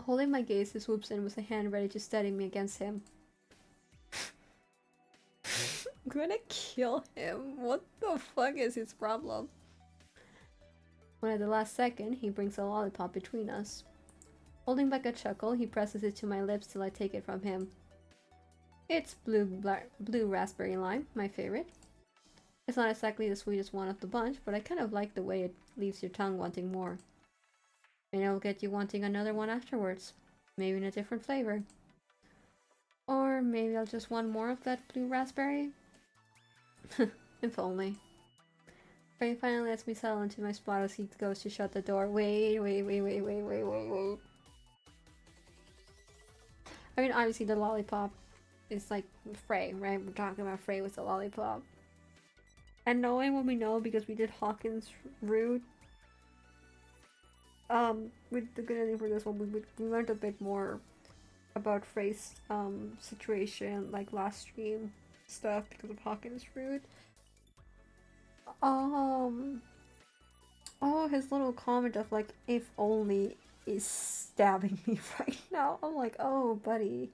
Holding my gaze, he swoops in with a hand ready to steady me against him. I'm gonna kill him. What the fuck is his problem? When at the last second, he brings a lollipop between us. Holding back a chuckle, he presses it to my lips till I take it from him. It's blue raspberry lime, my favorite. It's not exactly the sweetest one of the bunch, but I kind of like the way it leaves your tongue wanting more. Maybe it'll get you wanting another one afterwards. Maybe in a different flavor. Or maybe I'll just want more of that blue raspberry. If only. Frey finally lets me settle into my spot as he goes to shut the door. Wait. I mean, obviously the lollipop is like Frey, right? We're talking about Frey with the lollipop. And knowing what we know, because we did Hawkins route, with the good ending for this one, we learned a bit more about Frey's situation, like last stream stuff because of Hawkins route. Oh, his little comment of like, if only, is stabbing me right now. I'm like, oh, buddy.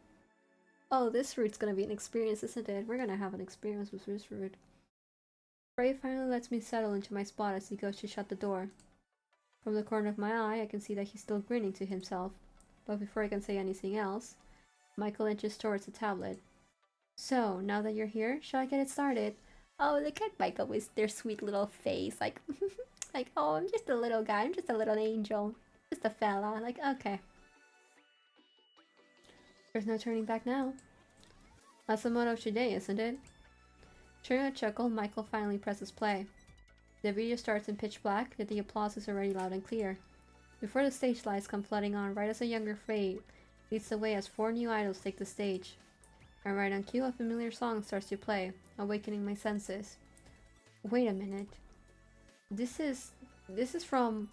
Oh, this route's gonna be an experience, isn't it? We're gonna have an experience with this route. Frey finally lets me settle into my spot as he goes to shut the door. From the corner of my eye, I can see that he's still grinning to himself. But before I can say anything else, Michael inches towards the tablet. So, now that you're here, shall I get it started? Oh, look at Michael with their sweet little face, like, like, oh, I'm just a little guy, I'm just a little angel, just a fella, like, okay. There's no turning back now. That's the motto of today, isn't it? Sharing a chuckle, Michael finally presses play. The video starts in pitch black, yet the applause is already loud and clear. Before the stage lights come flooding on, right as a younger Frey leads the way as 4 new idols take the stage. And right on cue, a familiar song starts to play, awakening my senses. Wait a minute. This is from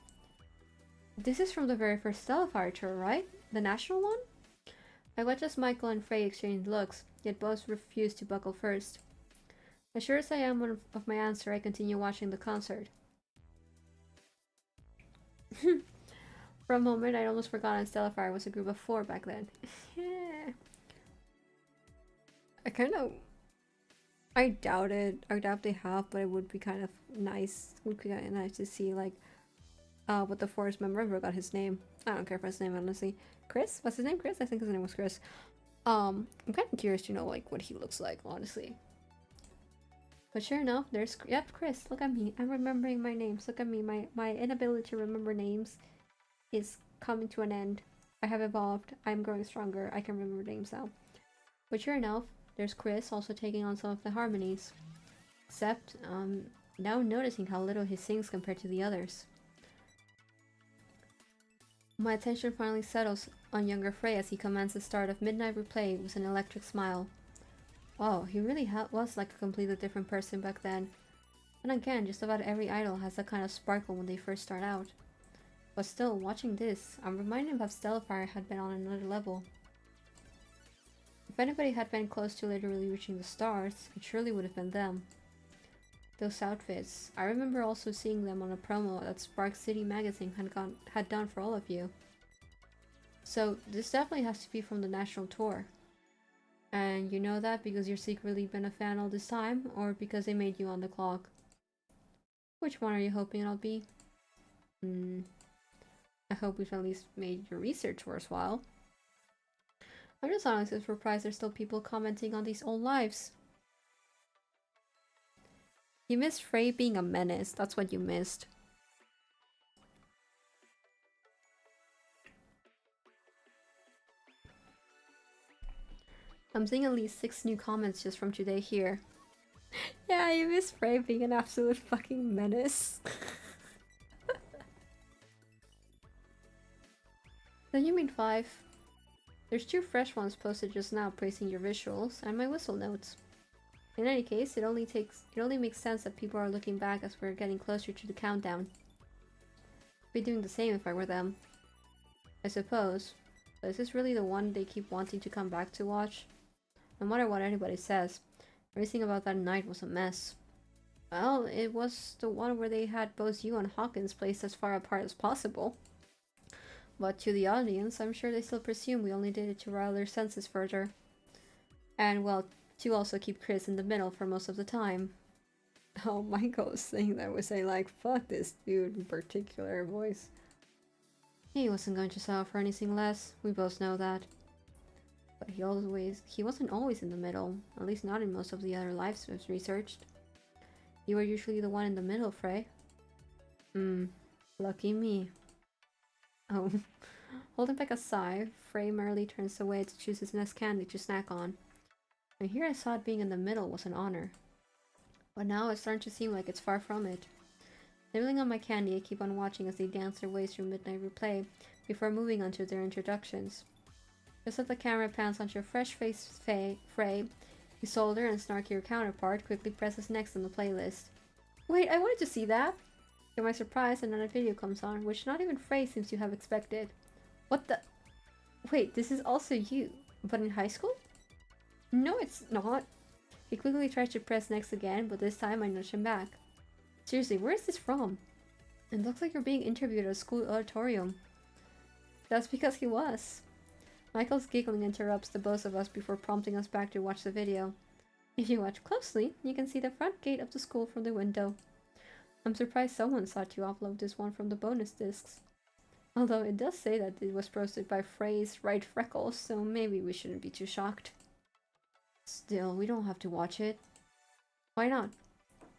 the very first Stellifier tour, right? The national one? I watch as Michael and Frey exchange looks, yet both refuse to buckle first. As sure as I am of my answer, I continue watching the concert. For a moment, I'd almost forgotten Stellifier was a group of 4 back then. Yeah. I doubt it. I doubt they have, but it would be kind of nice. It would be kind of nice to see, like, what the forest member ever got his name. I don't care for his name, honestly. Chris? What's his name? Chris? I think his name was Chris. I'm kind of curious to know, like, what he looks like, honestly. But sure enough, there's... Yep, Chris. Look at me. I'm remembering my names. Look at me. My inability to remember names is coming to an end. I have evolved. I'm growing stronger. I can remember names now. But sure enough, there's Chris also taking on some of the harmonies. Except, now noticing how little he sings compared to the others. My attention finally settles on younger Frey as he commands the start of Midnight Replay with an electric smile. Wow, he really was like a completely different person back then. And again, just about every idol has that kind of sparkle when they first start out. But still, watching this, I'm reminded of how Stellifier had been on another level. If anybody had been close to literally reaching the stars, it surely would have been them. Those outfits, I remember also seeing them on a promo that Spark City magazine had done for all of you. So this definitely has to be from the national tour. And you know that because you've secretly been a fan all this time, or because they made you on the clock? Which one are you hoping it'll be? I hope we've at least made your research worthwhile. I'm just honestly surprised there's still people commenting on these old lives. You missed Frey being a menace, that's what you missed. I'm seeing at least 6 new comments just from today here. Yeah, you missed Frey being an absolute fucking menace. Then you mean 5. There's 2 fresh ones posted just now praising your visuals and my whistle notes. In any case, it only makes sense that people are looking back as we're getting closer to the countdown. I'd be doing the same if I were them. I suppose. But is this really the one they keep wanting to come back to watch? No matter what anybody says, everything about that night was a mess. Well, it was the one where they had both you and Hawkins placed as far apart as possible. But to the audience, I'm sure they still presume we only did it to rile their senses further. And, well, to also keep Chris in the middle for most of the time. Oh, Michael was saying that with a like, fuck this dude in particular voice. He wasn't going to settle for anything less, we both know that. But he wasn't always in the middle, at least not in most of the other lives we've researched. You were usually the one in the middle, Frey. Lucky me. Oh. Holding back a sigh, Frey merely turns away to choose his next candy to snack on. And here I thought being in the middle was an honor. But now it's starting to seem like it's far from it. Nibbling on my candy, I keep on watching as they dance their way through Midnight Replay before moving on to their introductions. Just as the camera pans onto your fresh-faced Frey, his older and snarkier counterpart quickly presses next on the playlist. Wait, I wanted to see that! To my surprise, another video comes on, which not even Frey seems to have expected. What the? Wait, this is also you, but in high school? No, it's not. He quickly tries to press next again, but this time I nudge him back. Seriously, where is this from? It looks like you're being interviewed at a school auditorium. That's because he was. Michael's giggling interrupts the both of us before prompting us back to watch the video. If you watch closely, you can see the front gate of the school from the window. I'm surprised someone thought to upload this one from the bonus discs. Although it does say that it was posted by Frey's right freckles, so maybe we shouldn't be too shocked. Still, we don't have to watch it. Why not?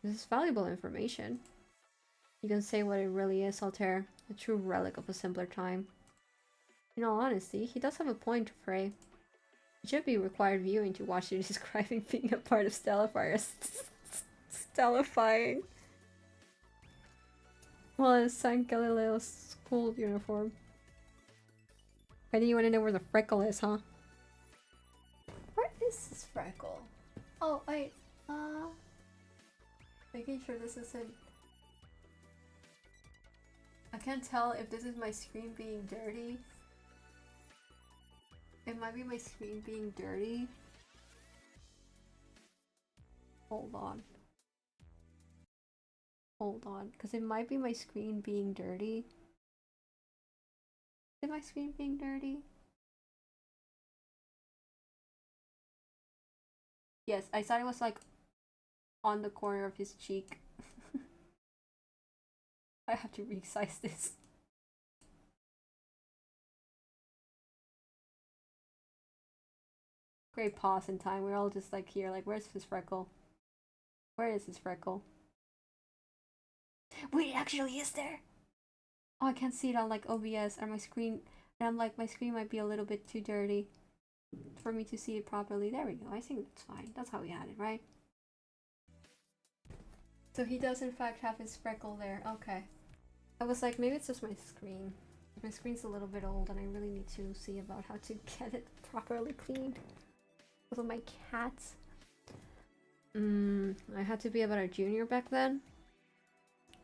This is valuable information. You can say what it really is, Altair. A true relic of a simpler time. In all honesty, he does have a point, Frey. It should be required viewing to watch you describing being a part of Stellifier. Stellifying. Well, it's San Galileo's school uniform. I think you want to know where the freckle is, huh? Where is this freckle? Oh, wait. Making sure this isn't... I can't tell if this is my screen being dirty. It might be my screen being dirty. Hold on. Hold on, because it might be my screen being dirty. Is my screen being dirty? Yes, I thought it was like on the corner of his cheek. I have to resize this. Great pause in time. We're all just like here, like, where's his freckle? Where is his freckle? Wait, it actually is there! Oh, I can't see it on like OBS or my screen. And I'm like, my screen might be a little bit too dirty for me to see it properly. There we go. I think that's fine. That's how we had it, right? So he does in fact have his freckle there. Okay. I was like, maybe it's just my screen. My screen's a little bit old and I really need to see about how to get it properly cleaned. With my cats. I had to be about a junior back then.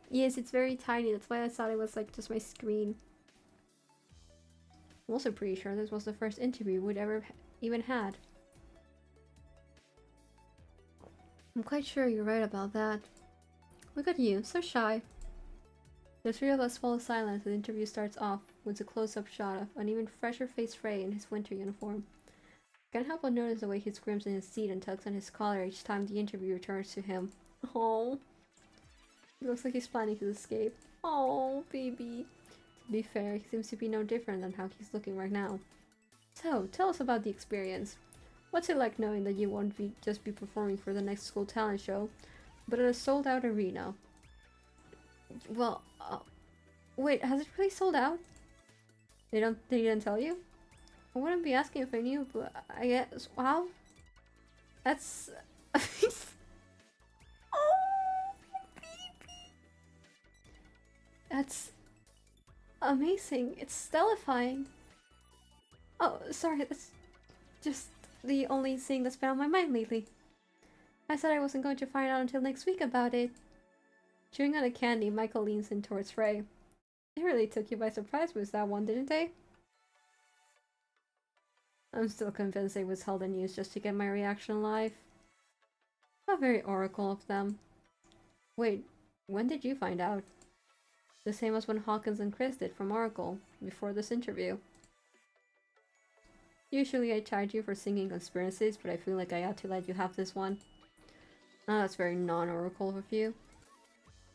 Yes, it's very tiny. That's why I thought it was like just my screen. I'm also pretty sure this was the first interview we'd ever even had. I'm quite sure you're right about that. Look at you, so shy. The three of us follow silence as the interview starts off with a close-up shot of an even fresher faced Frey in his winter uniform. Can't help but notice the way he squirms in his seat and tugs on his collar each time the interview returns to him. Oh, he looks like he's planning to escape. Oh, baby. To be fair, he seems to be no different than how he's looking right now. So, tell us about the experience. What's it like knowing that you won't just be performing for the next school talent show, but at a sold-out arena? Well, wait, has it really sold out? They didn't tell you? I wouldn't be asking if I knew, but I guess, wow. That's... Oh, baby! That's amazing. It's stellifying. Oh, sorry, that's just the only thing that's been on my mind lately. I said I wasn't going to find out until next week about it. Chewing on a candy, Michael leans in towards Frey. They really took you by surprise with that one, didn't they? I'm still convinced they withheld the news just to get my reaction live. How very oracle of them. Wait, when did you find out? The same as when Hawkins and Chris did from Oracle, before this interview. Usually I charge you for singing conspiracies, but I feel like I ought to let you have this one. Oh, that's very non-Oracle of you.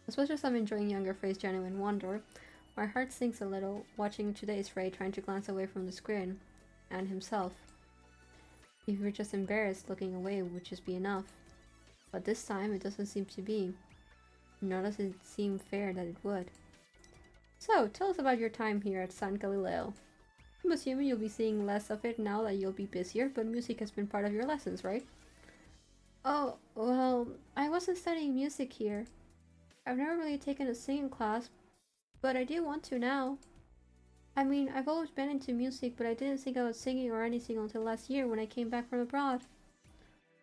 As much as I'm enjoying younger Frey's genuine wonder, my heart sinks a little watching today's Frey trying to glance away from the screen. And himself. If you were just embarrassed, looking away would just be enough. But this time it doesn't seem to be. Nor does it seem fair that it would. So, tell us about your time here at San Galileo. I'm assuming you'll be seeing less of it now that you'll be busier, but music has been part of your lessons, right? Oh, well, I wasn't studying music here. I've never really taken a singing class, but I do want to now. I mean, I've always been into music, but I didn't think I was singing or anything until last year when I came back from abroad.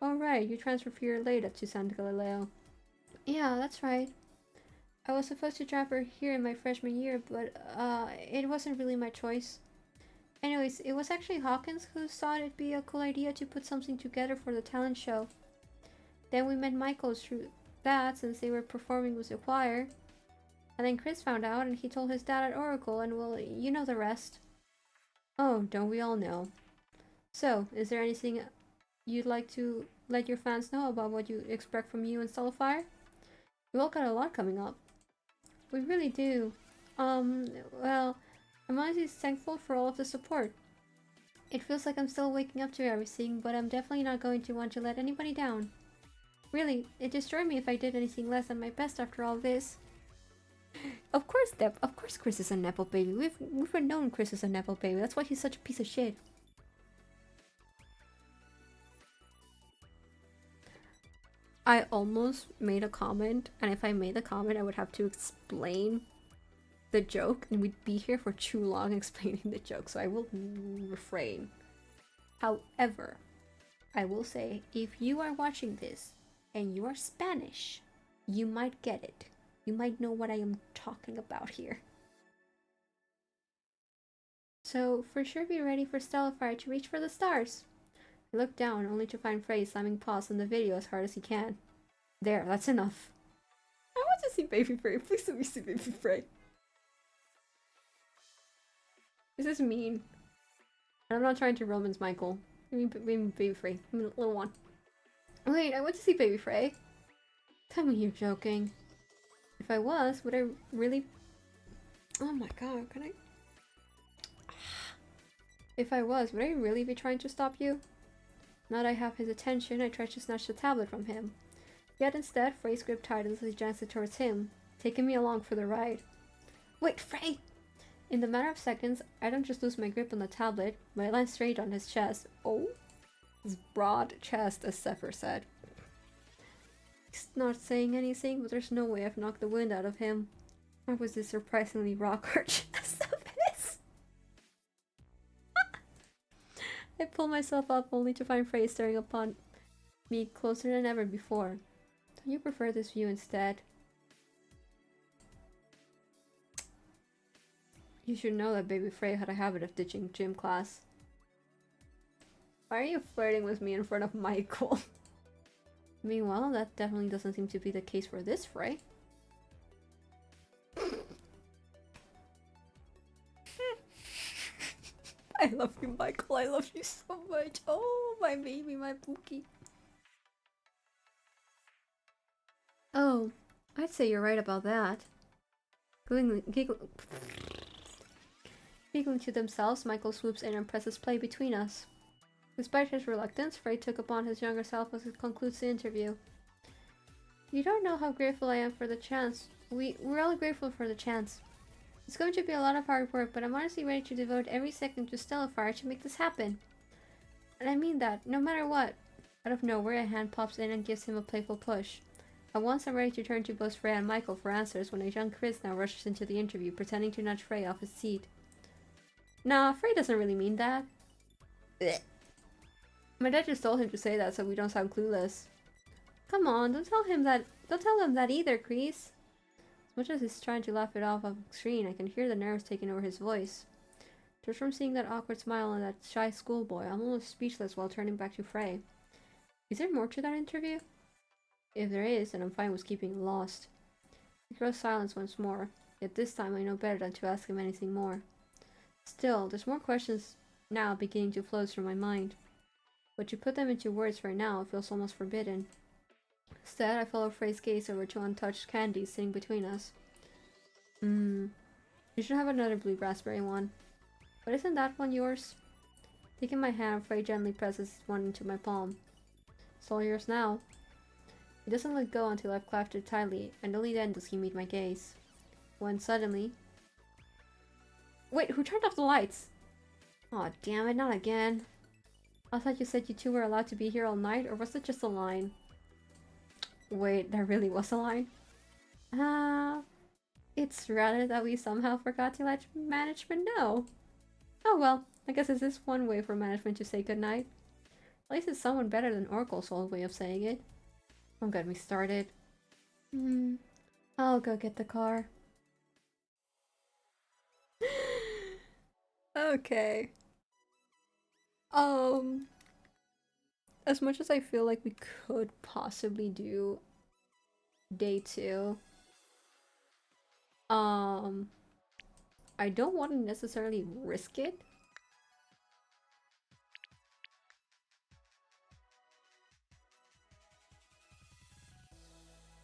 Oh right, you transferred for your later to San Galileo. Yeah, that's right. I was supposed to transfer here in my freshman year, but it wasn't really my choice. Anyways, it was actually Hawkins who thought it'd be a cool idea to put something together for the talent show. Then we met Michael through that since they were performing with the choir. And then Chris found out and he told his dad at Oracle and well, you know the rest. Oh, don't we all know? So, is there anything you'd like to let your fans know about what you expect from you and Stellifier? We all got a lot coming up. We really do. Well, I'm honestly thankful for all of the support. It feels like I'm still waking up to everything, but I'm definitely not going to want to let anybody down. Really, it destroyed me if I did anything less than my best after all this. Of course Chris is a Nepo baby. We've known Chris is a Nepo baby. That's why he's such a piece of shit. I almost made a comment, and if I made the comment, I would have to explain the joke, and we'd be here for too long explaining the joke, so I will refrain. However, I will say, if you are watching this and you are Spanish, you might get it. You might know what I am talking about here. So, for sure be ready for Stellifier to reach for the stars. I look down, only to find Frey slamming pause on the video as hard as he can. There, that's enough. I want to see Baby Frey. Please let me see Baby Frey. This is mean. And I'm not trying to romance Michael. I mean, Baby Frey. I mean, little one. Wait, I want to see Baby Frey. Tell me you're joking. If I was, would I really... Oh my god, can I... If I was, would I really be trying to stop you? Now that I have his attention, I try to snatch the tablet from him. Yet instead, Frey's grip tightens as he jams it towards him, taking me along for the ride. Wait, Frey! In the matter of seconds, I don't just lose my grip on the tablet, but I land straight on his chest. Oh? His broad chest, as Zephyr said. He's not saying anything, but there's no way I've knocked the wind out of him. Or was this surprisingly rock-hard chest of his? I pull myself up only to find Frey staring upon me closer than ever before. Don't you prefer this view instead? You should know that Baby Frey had a habit of ditching gym class. Why are you flirting with me in front of Michael? Meanwhile, that definitely doesn't seem to be the case for this Frey. I love you, Michael. I love you so much. Oh, my baby, my pookie. Oh, I'd say you're right about that. Giggling to themselves, Michael swoops in and presses play between us. Despite his reluctance, Frey took upon his younger self as he concludes the interview. You don't know how grateful I am for the chance. We're all grateful for the chance. It's going to be a lot of hard work, but I'm honestly ready to devote every second to Stellifier to make this happen. And I mean that, no matter what. Out of nowhere, a hand pops in and gives him a playful push. At once, I'm ready to turn to both Frey and Michael for answers when a young Chris now rushes into the interview, pretending to nudge Frey off his seat. Nah, Frey doesn't really mean that. Blech. My dad just told him to say that so we don't sound clueless. Come on, don't tell him that either, Chris. As much as he's trying to laugh it off the screen, I can hear the nerves taking over his voice. Just from seeing that awkward smile on that shy schoolboy, I'm almost speechless while turning back to Frey. Is there more to that interview? If there is, then I'm fine with keeping it lost. He grows silence once more, yet this time I know better than to ask him anything more. Still, there's more questions now beginning to float through my mind. But to put them into words right now feels almost forbidden. Instead, I follow Frey's gaze over to untouched candies sitting between us. You should have another blue raspberry one. But isn't that one yours? Taking my hand, Frey gently presses one into my palm. It's all yours now. He doesn't let go until I've clasped it tightly, and only then does he meet my gaze. When suddenly... Wait, who turned off the lights? Aw, damn it, not again. I thought you said you two were allowed to be here all night, or was it just a line? Wait, there really was a line? It's rather that we somehow forgot to let management know. Oh well, I guess this is one way for management to say goodnight. At least it's someone better than Oracle's old way of saying it. Don't get me started. I'll go get the car. Okay. As much as I feel like we could possibly do day 2, I don't want to necessarily risk it.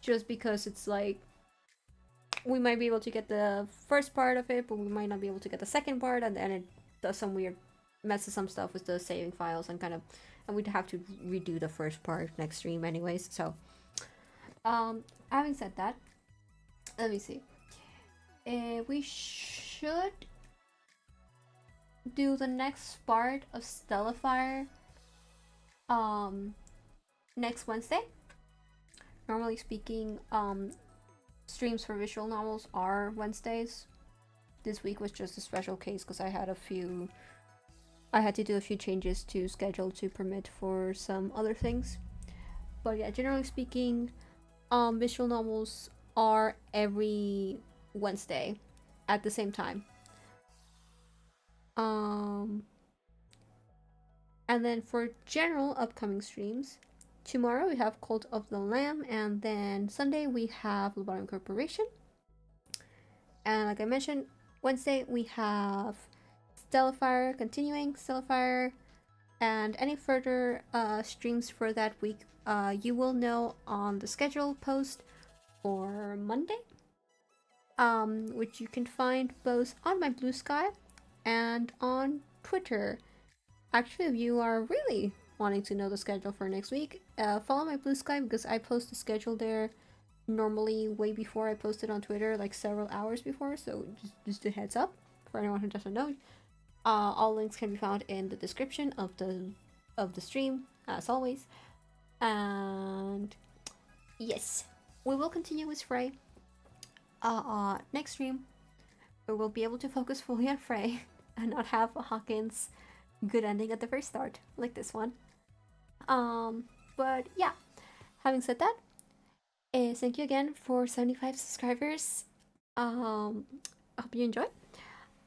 Just because it's like, we might be able to get the first part of it, but we might not be able to get the second part, and then it does some weird, messes some stuff with the saving files and kind of, and we'd have to redo the first part next stream anyways, so. Having said that, let me see. We should do the next part of Stellifier next Wednesday. normally speaking, streams for visual novels are Wednesdays. This week was just a special case because I had to do a few changes to schedule to permit for some other things. But yeah, generally speaking, visual novels are every Wednesday at the same time. And then for general upcoming streams, tomorrow we have Cult of the Lamb, and then Sunday we have Lobotomy Corporation. And like I mentioned, Wednesday we have Stellifier, continuing Stellifier, and any further streams for that week you will know on the schedule post for Monday, which you can find both on my Blue Sky and on Twitter. Actually, if you are really wanting to know the schedule for next week, follow my Blue Sky because I post the schedule there normally way before I post it on Twitter, like several hours before, so just a heads up for anyone who doesn't know. All links can be found in the description of the stream, as always. And yes, we will continue with Frey. Next stream, we will be able to focus fully on Frey and not have a Hawkin's good ending at the very start, like this one. But yeah, having said that, thank you again for 75 subscribers. I hope you enjoy.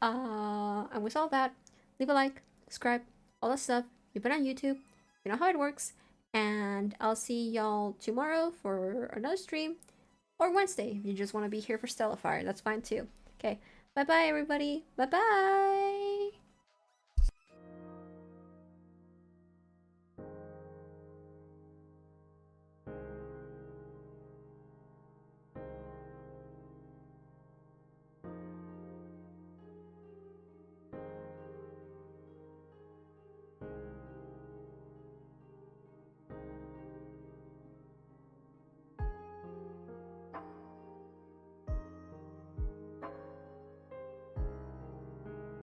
And with all that, leave a like, subscribe, all that stuff. You've been on YouTube, you know how it works. And I'll see y'all tomorrow for another stream, or Wednesday if you just want to be here for Stellifier. That's fine too. Okay, bye bye everybody. Bye bye.